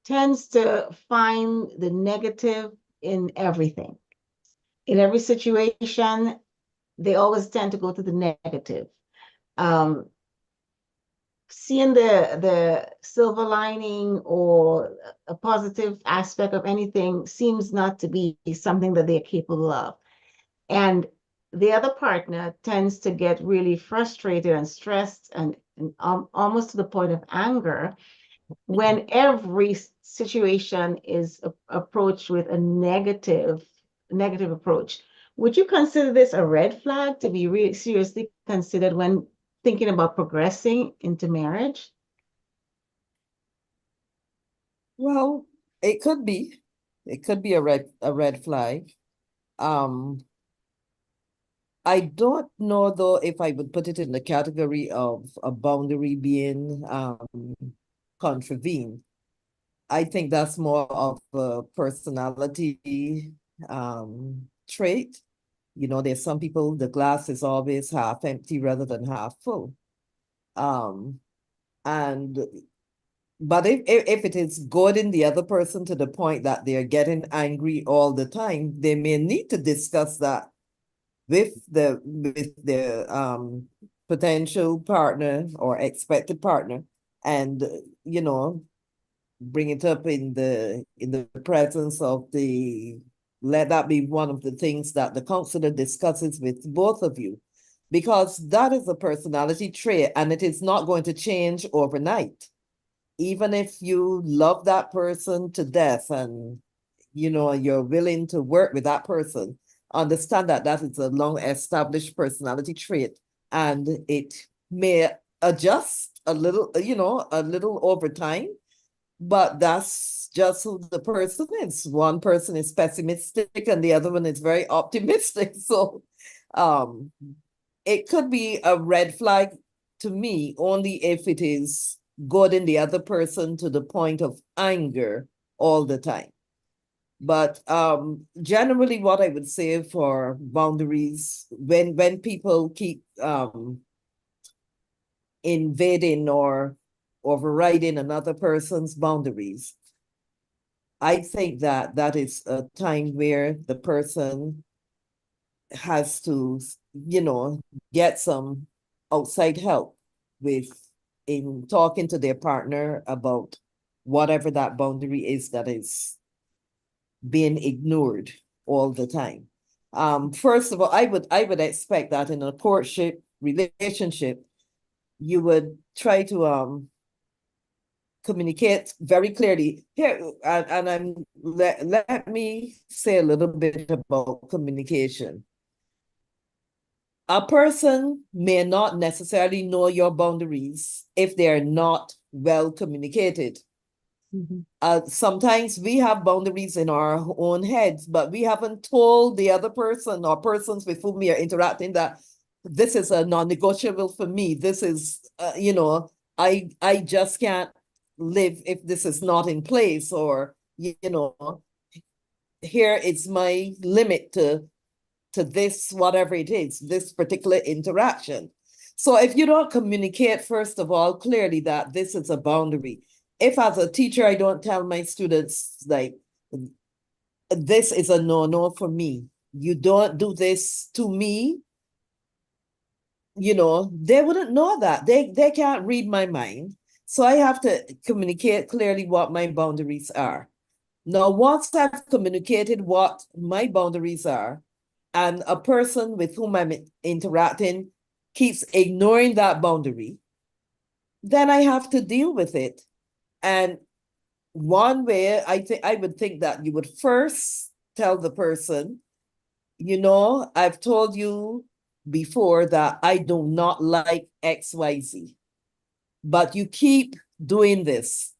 tends to find the negative in everything. In every situation, they always tend to go to the negative. Um, Seeing the silver lining or a positive aspect of anything seems not to be something that they're capable of. And the other partner tends to get really frustrated and stressed and almost to the point of anger when every situation is approached with a negative approach. Would you consider this a red flag to be really seriously considered when thinking about progressing into marriage? Well, it could be. It could be a red flag. Um, I don't know though if I would put it in the category of a boundary being contravened. I think that's more of a personality trait. You know, there's some people, the glass is always half empty rather than half full. Um, and but if it is goading the other person to the point that they're getting angry all the time, they may need to discuss that with the potential partner or expected partner, and you know, bring it up in the presence of let that be one of the things that the counselor discusses with both of you, because that is a personality trait and it is not going to change overnight. Even if you love that person to death and you know you're willing to work with that person, understand that that is a long established personality trait, and it may adjust a little, you know, a little over time, but that's just who the person is. One person is pessimistic and the other one is very optimistic. So it could be a red flag to me only if it is goading the other person to the point of anger all the time. But generally what I would say for boundaries, when people keep invading or overriding another person's boundaries, I think that that is a time where the person has to, you know, get some outside help with in talking to their partner about whatever that boundary is that is being ignored all the time. First of all, I would expect that in a courtship relationship, you would try to communicate very clearly here, and let me say a little bit about communication. A person may not necessarily know your boundaries if they're not well communicated. Sometimes we have boundaries in our own heads, but we haven't told the other person or persons with whom we are interacting that this is a non-negotiable for me. This is, you know, I just can't live if this is not in place, or, you know, here is my limit to this, whatever it is, this particular interaction. So if you don't communicate, first of all, clearly that this is a boundary. If as a teacher, I don't tell my students, like, this is a no for me, you don't do this to me, you know, they wouldn't know that. They can't read my mind. So I have to communicate clearly what my boundaries are. Now, once I've communicated what my boundaries are, and a person with whom I'm interacting keeps ignoring that boundary, then I have to deal with it. And one way I would think that you would first tell the person, you know, I've told you before that I do not like XYZ, but you keep doing this.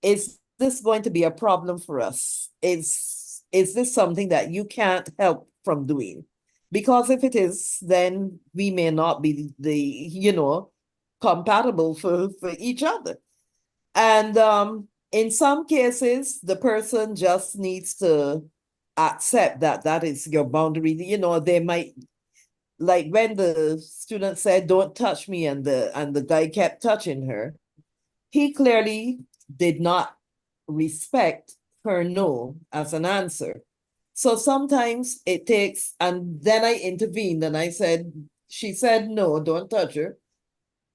Is this going to be a problem for us? Is this something that you can't help from doing? Because if it is, then we may not be compatible for each other. And in some cases, the person just needs to accept that that is your boundary. You know, they might, like when the student said, "Don't touch me," and the guy kept touching her, he clearly did not respect her no as an answer. So sometimes it takes, and then I intervened and I said, she said no, don't touch her.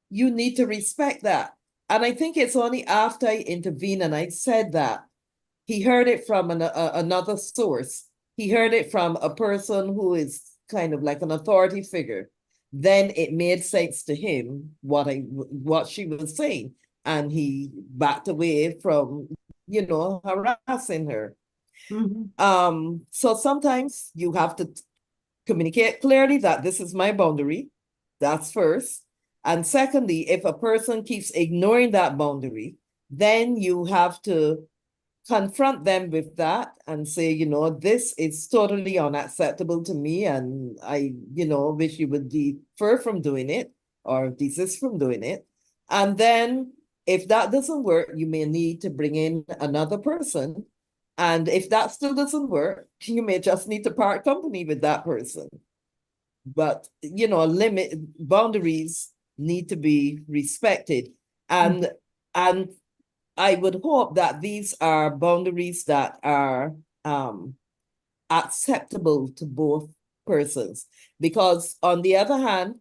You need to respect that. And I think it's only after I intervened and I said that, he heard it from another source. He heard it from a person who is kind of like an authority figure. Then it made sense to him what she was saying, and he backed away from harassing her. So sometimes you have to communicate clearly that this is my boundary. That's first. And secondly, if a person keeps ignoring that boundary, then you have to confront them with that and say, this is totally unacceptable to me, and I, wish you would defer from doing it or desist from doing it. And then if that doesn't work, you may need to bring in another person. And if that still doesn't work, you may just need to part company with that person. But, limit boundaries need to be respected. And I would hope that these are boundaries that are acceptable to both persons. Because on the other hand,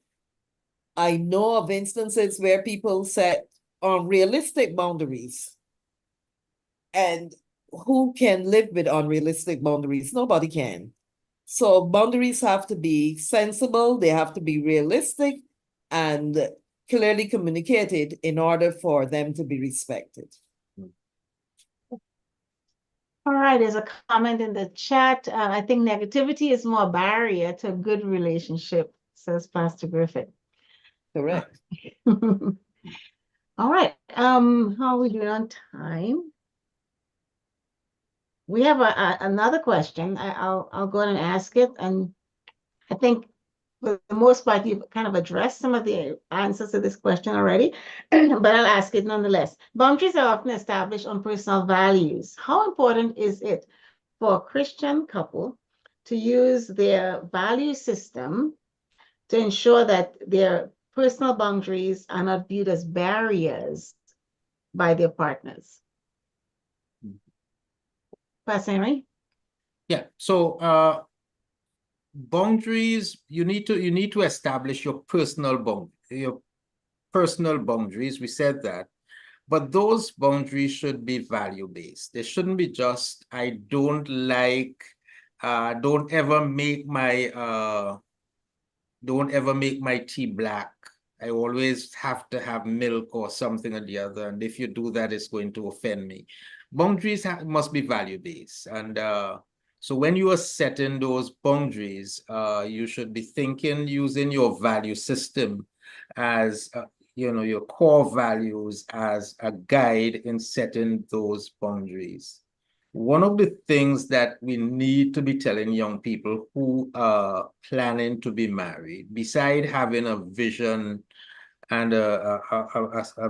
I know of instances where people set unrealistic boundaries. And who can live with unrealistic boundaries? Nobody can. So boundaries have to be sensible, they have to be realistic and clearly communicated in order for them to be respected. All right, there's a comment in the chat. I think negativity is more a barrier to a good relationship, says Pastor Griffith. Correct. All right, how are we doing on time? We have another question. I'll go ahead and ask it, and I think for the most part you've kind of addressed some of the answers to this question already, but I'll ask it nonetheless. Boundaries are often established on personal values. How important is it for a Christian couple to use their value system to ensure that their personal boundaries are not viewed as barriers by their partners? Pastor Henry? Yeah, so boundaries, you need to establish your personal boundaries. We said that. But those boundaries should be value-based. They shouldn't be just, I don't like, don't ever make my tea black. I always have to have milk or something or the other. And if you do that, it's going to offend me. Boundaries must be value-based. And so when you are setting those boundaries, you should be thinking using your value system as your core values as a guide in setting those boundaries. One of the things that we need to be telling young people who are planning to be married, beside having a vision and a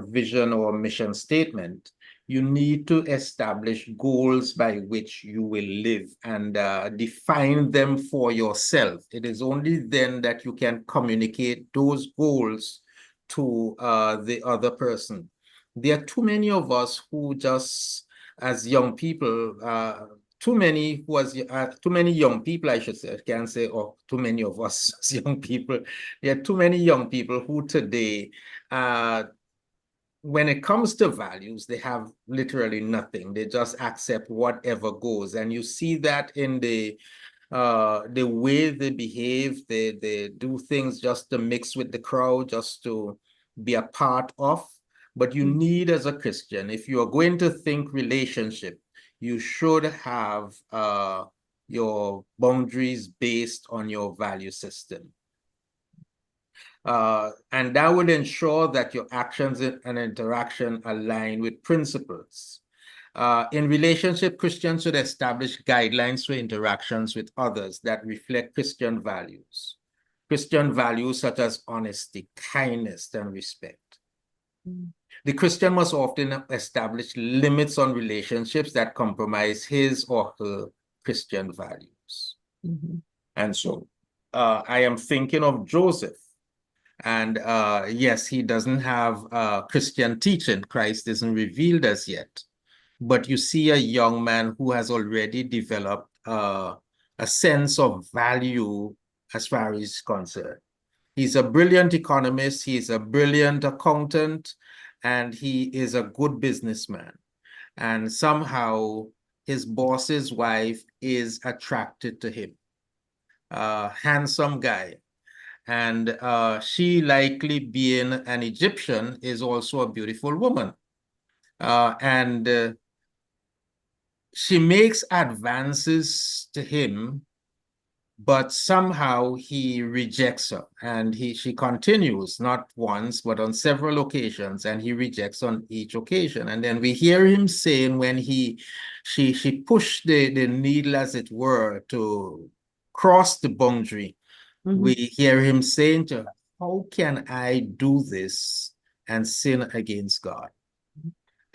vision or mission statement, you need to establish goals by which you will live and define them for yourself. It is only then that you can communicate those goals to the other person. There are too many of us who just, as young people, too many young people, I should say, I can't say, or too many of us as young people. There are too many young people who today, when it comes to values, they have literally nothing. They just accept whatever goes. And you see that in the way they behave. They do things just to mix with the crowd, just to be a part of, but you need, as a Christian, if you are going to think relationship, you should have your boundaries based on your value system. And that will ensure that your actions and interaction align with principles. In relationship, Christians should establish guidelines for interactions with others that reflect Christian values. Christian values such as honesty, kindness, and respect. The Christian must often establish limits on relationships that compromise his or her Christian values. And so I am thinking of Joseph. And yes, he doesn't have Christian teaching. Christ isn't revealed as yet. But you see a young man who has already developed a sense of value as far as he's concerned. He's a brilliant economist, he's a brilliant accountant, and he is a good businessman. And somehow his boss's wife is attracted to him. Handsome guy. And she, likely being an Egyptian, is also a beautiful woman. And she makes advances to him, but somehow he rejects her, and she continues not once, but on several occasions, and he rejects on each occasion. And then we hear him saying, when she pushed the needle, as it were, to cross the boundary, we hear him saying to her, how can I do this and sin against God?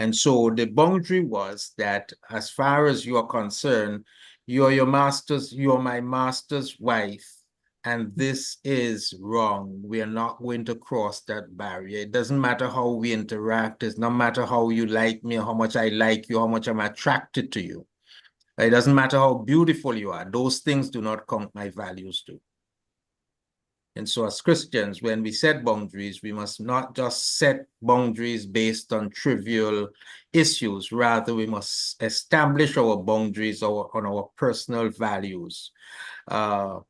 And so the boundary was that, as far as you are concerned, you're my master's wife, and this is wrong. We are not going to cross that barrier. It doesn't matter how we interact. It's no matter how you like me, or how much I like you, how much I'm attracted to you. It doesn't matter how beautiful you are. Those things do not count my values too. And so as Christians, when we set boundaries, we must not just set boundaries based on trivial issues. Rather, we must establish our boundaries on our personal values and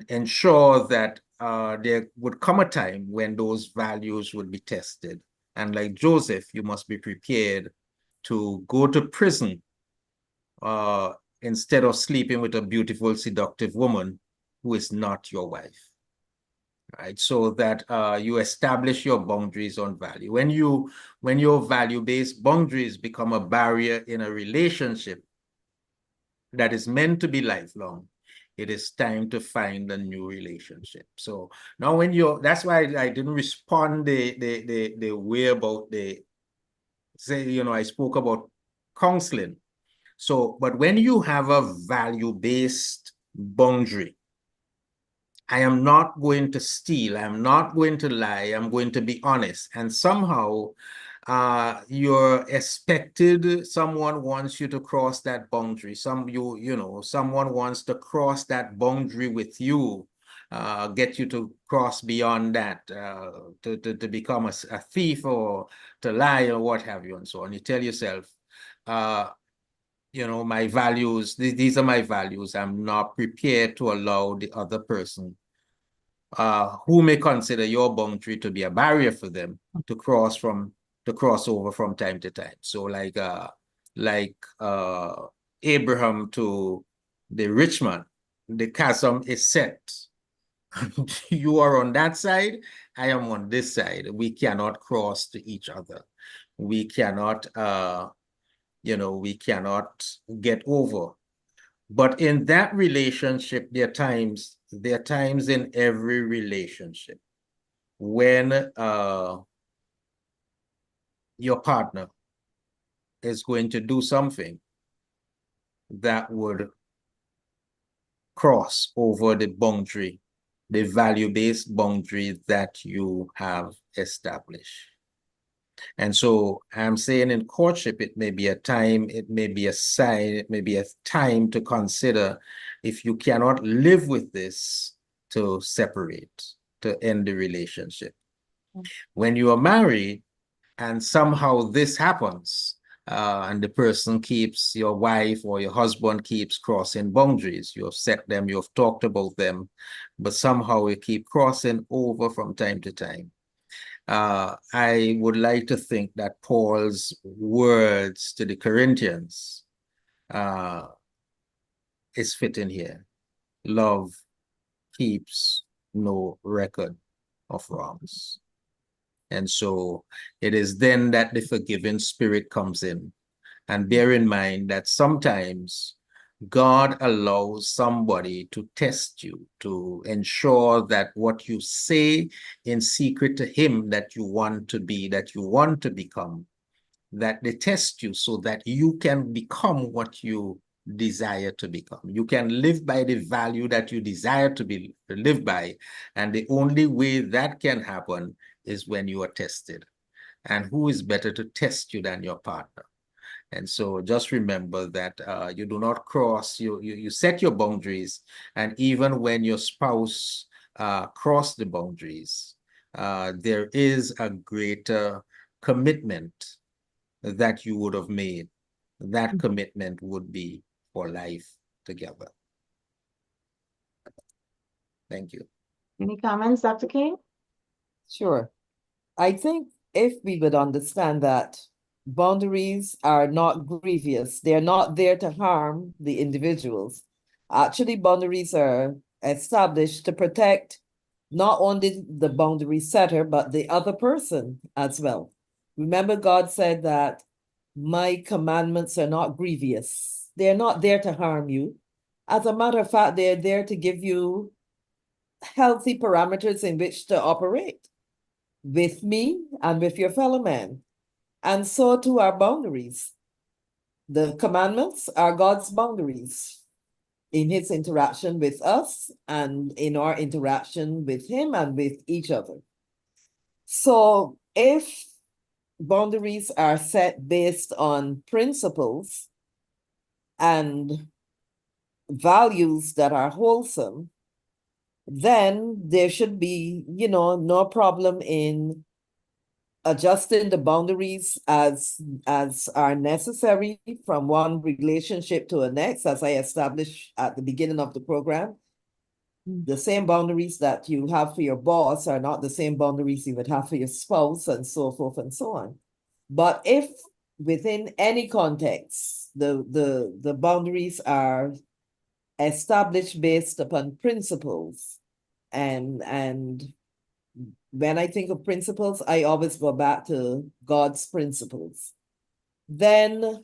ensure that there would come a time when those values would be tested. And like Joseph, you must be prepared to go to prison instead of sleeping with a beautiful, seductive woman who is not your wife, right? So that you establish your boundaries on value. When your value-based boundaries become a barrier in a relationship that is meant to be lifelong, it is time to find a new relationship. So now that's why I didn't respond the way about I spoke about counseling. So, but when you have a value-based boundary, I am not going to steal, I'm not going to lie, I'm going to be honest. And somehow you're expected, someone wants you to cross that boundary. Someone wants to cross that boundary with you, get you to cross beyond that, to become a thief or to lie or what have you and so on. You tell yourself, my values, these are my values. I'm not prepared to allow the other person who may consider your boundary to be a barrier for them to cross over from time to time. So like Abraham to the rich man, the chasm is set. You are on that side, I am on this side. We cannot cross to each other. We cannot we cannot get over. But in that relationship, there are times in every relationship when your partner is going to do something that would cross over the boundary, the value-based boundary that you have established. And so I'm saying in courtship, it may be a time, it may be a sign, it may be a time to consider, if you cannot live with this, to separate, to end the relationship. When you are married and somehow this happens, and the person keeps, your wife or your husband keeps crossing boundaries, you have set them, you have talked about them, but somehow you keep crossing over from time to time. I would like to think that Paul's words to the Corinthians is fitting here. Love keeps no record of wrongs. And so it is then that the forgiving spirit comes in. And bear in mind that sometimes God allows somebody to test you, to ensure that what you say in secret to him that you want to be, that you want to become, that they test you so that you can become what you desire to become. You can live by the value that you desire to live by. And the only way that can happen is when you are tested. And who is better to test you than your partner? And so just remember that you do not cross, you set your boundaries. And even when your spouse cross the boundaries, there is a greater commitment that you would have made. That commitment would be for life together. Thank you. Any comments, Dr. King? Sure. I think if we would understand that boundaries are not grievous, they're not there to harm the individuals. Actually, boundaries are established to protect not only the boundary setter, but the other person as well. Remember, God said that my commandments are not grievous. They're not there to harm you. As a matter of fact, they're there to give you healthy parameters in which to operate with me and with your fellow man. And so too our boundaries. The commandments are God's boundaries in his interaction with us and in our interaction with him and with each other. So if boundaries are set based on principles and values that are wholesome, then there should be, no problem in adjusting the boundaries as are necessary from one relationship to the next, as I established at the beginning of the program. The same boundaries that you have for your boss are not the same boundaries you would have for your spouse, and so forth and so on. But if within any context, the boundaries are established based upon principles, and when I think of principles, I always go back to God's principles. Then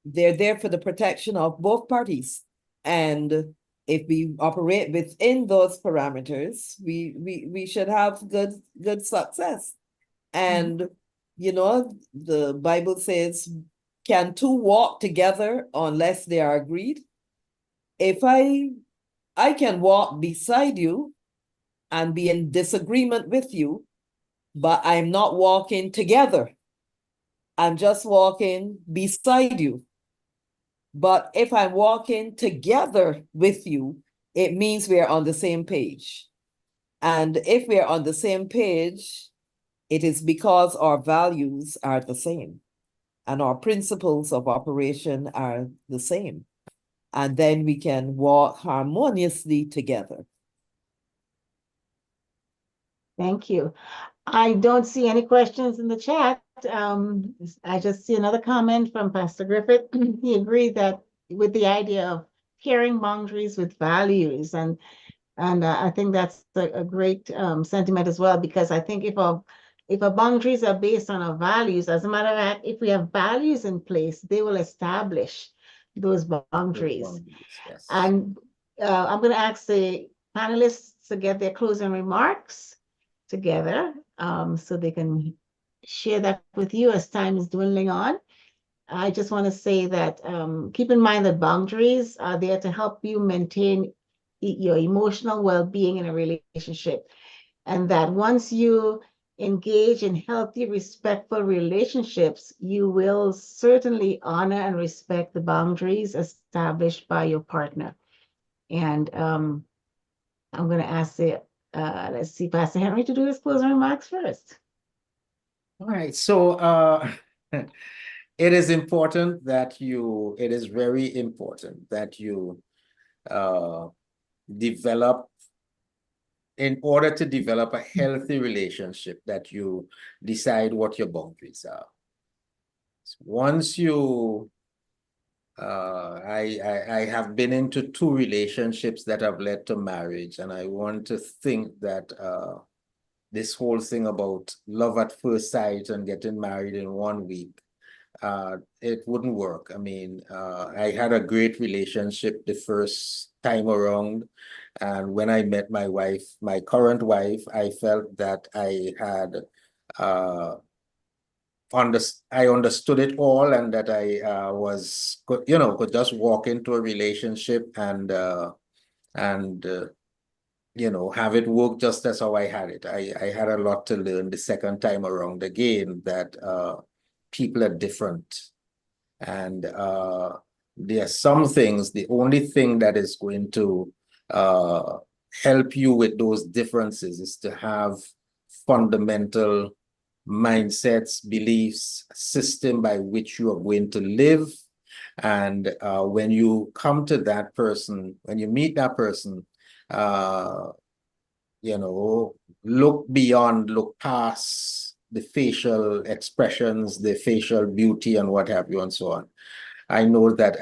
they're there for the protection of both parties. And if we operate within those parameters, we should have good success. And the Bible says, can two walk together unless they are agreed? If I can walk beside you and be in disagreement with you, but I'm not walking together. I'm just walking beside you. But if I'm walking together with you, it means we're on the same page. And if we're on the same page, it is because our values are the same and our principles of operation are the same. And then we can walk harmoniously together. Thank you. I don't see any questions in the chat. I just see another comment from Pastor Griffith. He agreed that with the idea of pairing boundaries with values, and I think that's a great sentiment as well, because I think if our boundaries are based on our values, as a matter of fact, if we have values in place, they will establish those boundaries. Yes. And I'm going to ask the panelists to get their closing remarks together, so they can share that with you as time is dwindling on. I just want to say that keep in mind that boundaries are there to help you maintain your emotional well-being in a relationship, and that once you engage in healthy, respectful relationships, you will certainly honor and respect the boundaries established by your partner. And I'm going to ask let's see, Pastor Henry to do his closing remarks first. All right. So it is important that it is very important that you develop in order to develop a healthy relationship, that you decide what your boundaries are. Once you, I have been into 2 relationships that have led to marriage, and I want to think that this whole thing about love at first sight and getting married in 1 week, it wouldn't work. I mean, I had a great relationship the first time around. And when I met my wife, my current wife, I felt that I had, I understood it all, and that I could just walk into a relationship and have it work just as how I had it. I had a lot to learn the second time around again, that people are different. And there are some things, the only thing that is going to help you with those differences is to have fundamental mindsets, beliefs, system by which you are going to live. And when you come to that person, when you meet that person, look beyond, look past the facial expressions, the facial beauty and what have you, and so on. I know that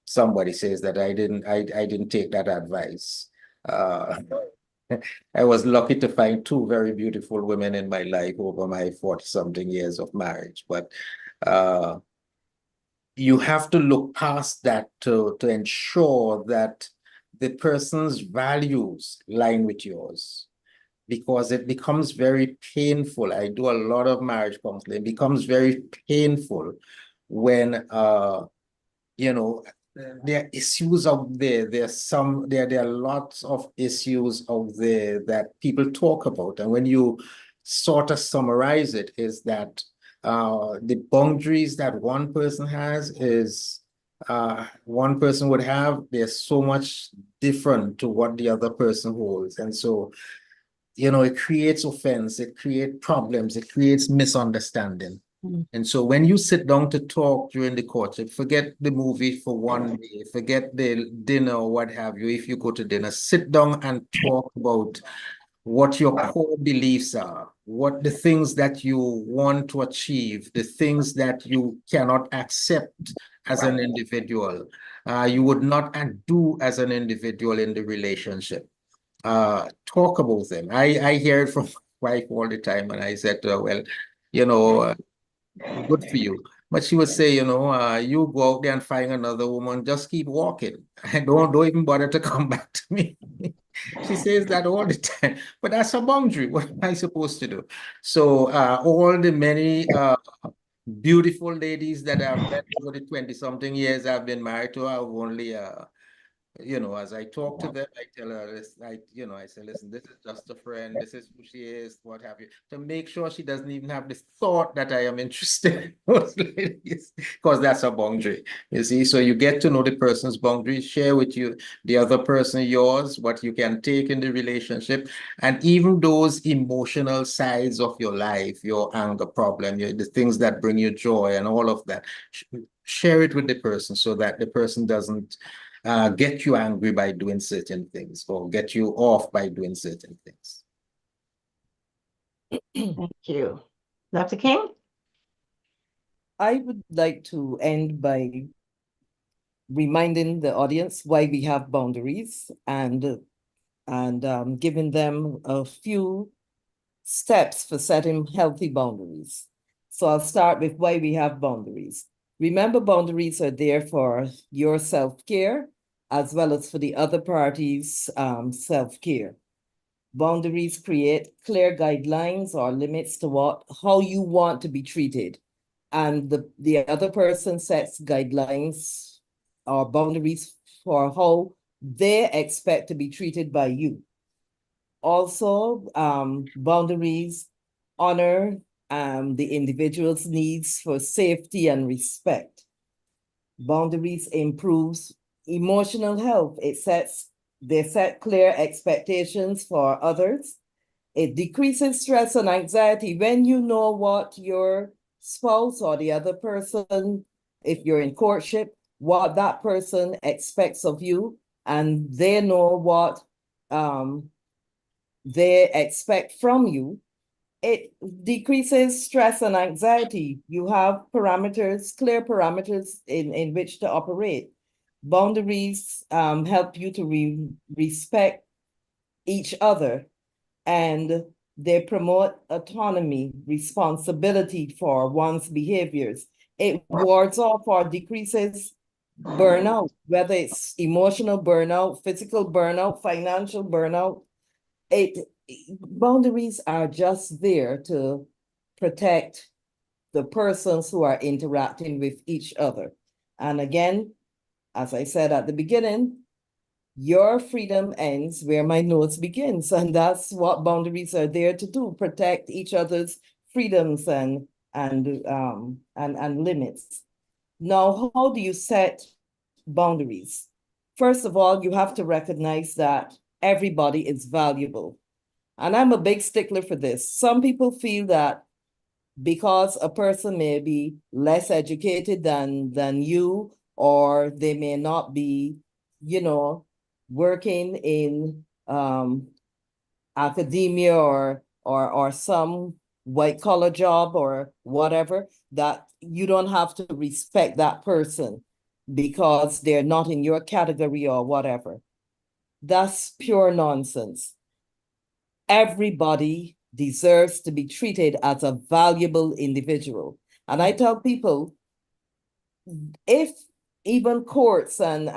somebody says that I didn't take that advice. I was lucky to find 2 very beautiful women in my life over my 40-something years of marriage. But you have to look past that to ensure that the person's values line with yours, because it becomes very painful. I do a lot of marriage counseling. It becomes very painful when there are issues out there. There are lots of issues out there that people talk about, and when you sort of summarize it, is that the boundaries that one person has is one person would have, they're so much different to what the other person holds. And so, it creates offense, it creates problems, it creates misunderstanding. And so when you sit down to talk during the courtship, forget the movie for one day, forget the dinner or what have you. If you go to dinner, sit down and talk about what your core beliefs are, what the things that you want to achieve, the things that you cannot accept as an individual, you would not do as an individual in the relationship. Talk about them. I hear it from my wife all the time, and I said to her, well, good for you. But she would say, you go out there and find another woman, just keep walking. And don't even bother to come back to me. She says that all the time. But that's a boundary. What am I supposed to do? So all the many beautiful ladies that I've met over the 20-something years I've been married to, I've only as I talk to them, I tell her, I say, listen, this is just a friend, this is who she is, what have you, to make sure she doesn't even have this thought that I am interested in those ladies, because that's a boundary, you see. So you get to know the person's boundaries, share with you, the other person, yours, what you can take in the relationship, and even those emotional sides of your life, your anger problem, the things that bring you joy and all of that, share it with the person so that the person doesn't get you angry by doing certain things, or get you off by doing certain things. Thank you. Dr. King? I would like to end by reminding the audience why we have boundaries, and giving them a few steps for setting healthy boundaries. So I'll start with why we have boundaries. Remember, boundaries are there for your self-care as well as for the other party's self-care. Boundaries create clear guidelines or limits to how you want to be treated. And the other person sets guidelines or boundaries for how they expect to be treated by you. Also, boundaries honor the individual's needs for safety and respect. Boundaries improves emotional health. They set clear expectations for others. It decreases stress and anxiety when you know what your spouse or the other person, if you're in courtship, what that person expects of you, and they know what they expect from you, it decreases stress and anxiety. You have parameters, clear parameters in which to operate. Boundaries help you to respect each other, and they promote autonomy, responsibility for one's behaviors. It wards off or decreases burnout, whether it's emotional burnout, physical burnout, financial burnout. Boundaries are just there to protect the persons who are interacting with each other. And again, as I said at the beginning, your freedom ends where my notes begins, and that's what boundaries are there to do: protect each other's freedoms and limits. Now, how do you set boundaries? First of all, you have to recognize that everybody is valuable. And I'm a big stickler for this. Some people feel that because a person may be less educated than you, or they may not be, working in academia or some white collar job or whatever, that you don't have to respect that person because they're not in your category or whatever. That's pure nonsense. Everybody deserves to be treated as a valuable individual. And I tell people, if even courts and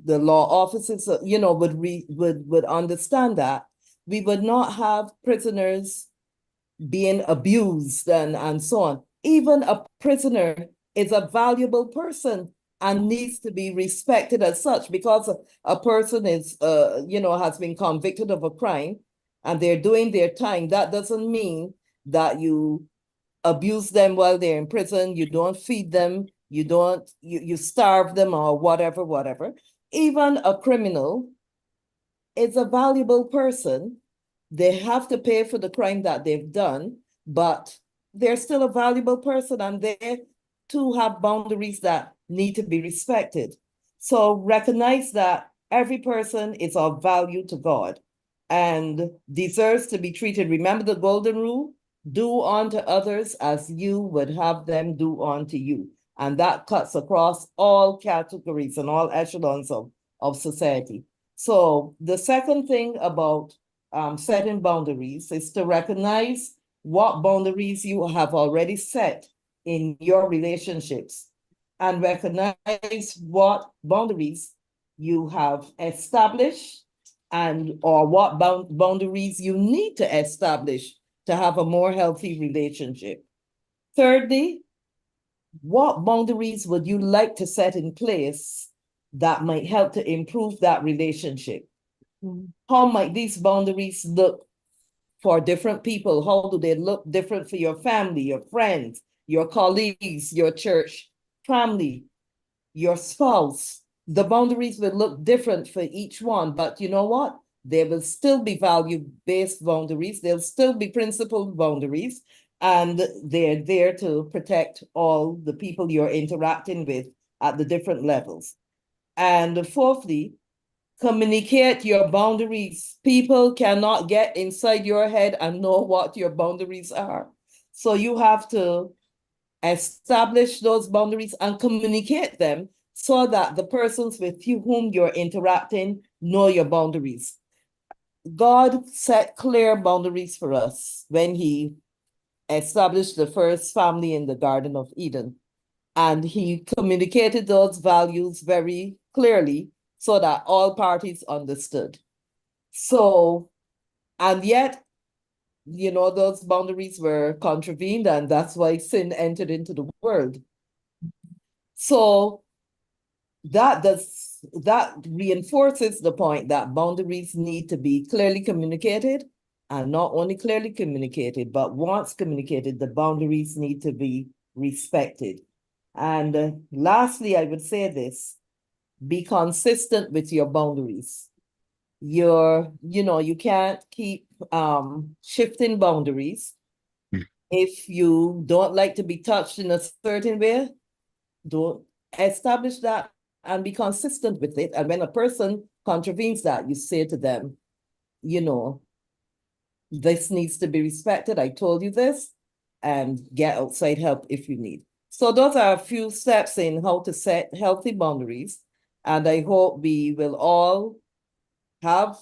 the law offices, would understand that, we would not have prisoners being abused and so on. Even a prisoner is a valuable person and needs to be respected as such, because a person is, has been convicted of a crime and they're doing their time. That doesn't mean that you abuse them while they're in prison. You don't feed them. You starve them or whatever. Even a criminal is a valuable person. They have to pay for the crime that they've done, but they're still a valuable person, and they too have boundaries that need to be respected. So recognize that every person is of value to God and deserves to be treated. Remember the golden rule: do unto others as you would have them do unto you. And that cuts across all categories and all echelons of society. So the second thing about setting boundaries is to recognize what boundaries you have already set in your relationships, and recognize what boundaries you have established or what boundaries you need to establish to have a more healthy relationship. Thirdly, what boundaries would you like to set in place that might help to improve that relationship? How might these boundaries look for different people? How do they look different for your family, your friends, your colleagues, your church family, your spouse? The boundaries will look different for each one, but you know what? There will still be value-based boundaries. There'll still be principled boundaries, and they're there to protect all the people you're interacting with at the different levels. And fourthly, communicate your boundaries. People cannot get inside your head and know what your boundaries are. So you have to establish those boundaries and communicate them so that the persons with whom you're interacting know your boundaries. God set clear boundaries for us when he established the first family in the Garden of Eden. And he communicated those values very clearly so that all parties understood. So, and yet, those boundaries were contravened, and that's why sin entered into the world. So that reinforces the point that boundaries need to be clearly communicated, and not only clearly communicated, but once communicated, the boundaries need to be respected. And lastly, I would say this: be consistent with your boundaries. You can't keep shifting boundaries. If you don't like to be touched in a certain way, don't establish that and be consistent with it. And when a person contravenes that, you say to them, you know, this needs to be respected. I told you this, and get outside help if you need. So those are a few steps in how to set healthy boundaries. And I hope we will all have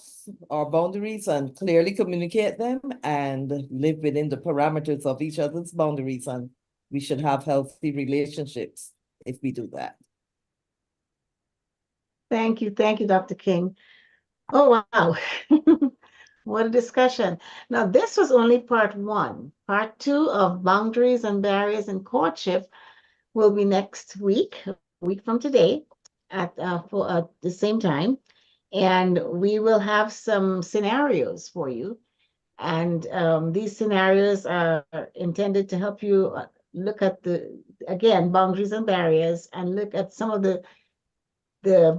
our boundaries and clearly communicate them and live within the parameters of each other's boundaries. And we should have healthy relationships if we do that. Thank you, Dr. King. Oh, wow. What a discussion. Now, this was only part one. Part two of boundaries and barriers in courtship will be next week, a week from today, at the same time. And we will have some scenarios for you. And these scenarios are intended to help you look at again, boundaries and barriers, and look at some of the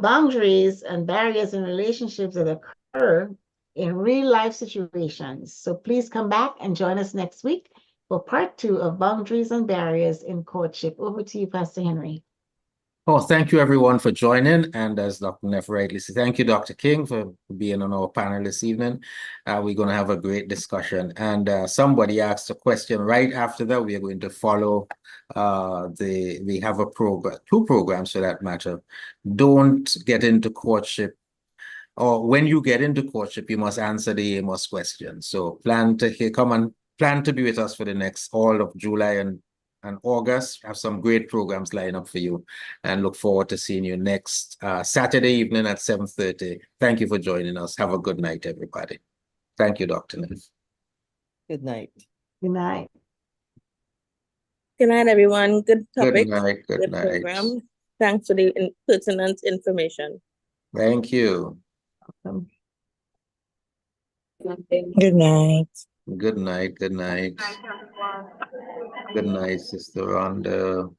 boundaries and barriers in relationships that occur in real life situations. So please come back and join us next week for part two of boundaries and barriers in courtship. Over to you, Pastor Henry. Oh, thank you everyone for joining. And as Dr. Neff rightly said, thank you, Dr. King, for being on our panel this evening. We're going to have a great discussion. And somebody asked a question right after that. We are going to follow we have a program, two programs for that matter. Don't get into courtship, or when you get into courtship, you must answer the Amos question. So plan to be with us for the next all of July and August. Have some great programs lined up for you, and look forward to seeing you next Saturday evening at 7:30. Thank you for joining us. Have a good night, everybody. Thank you, Dr. Neff. Good night. Good night. Good night, everyone. Good topic. Good night. Good night. Program. Thanks for the pertinent information. Thank you. Good night. Good night. Good night. Good night, Sister Rhonda.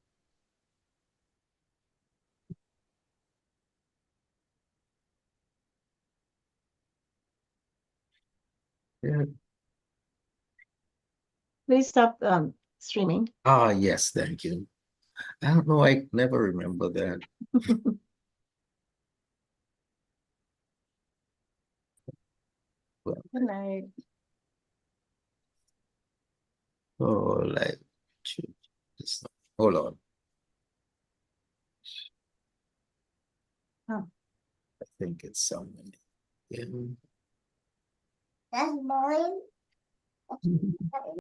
Yeah. Please stop streaming. Ah, yes, thank you. I don't know, I never remember that. Good night. Oh, like, hold on. Oh. I think it's someone. Yeah. That's mine.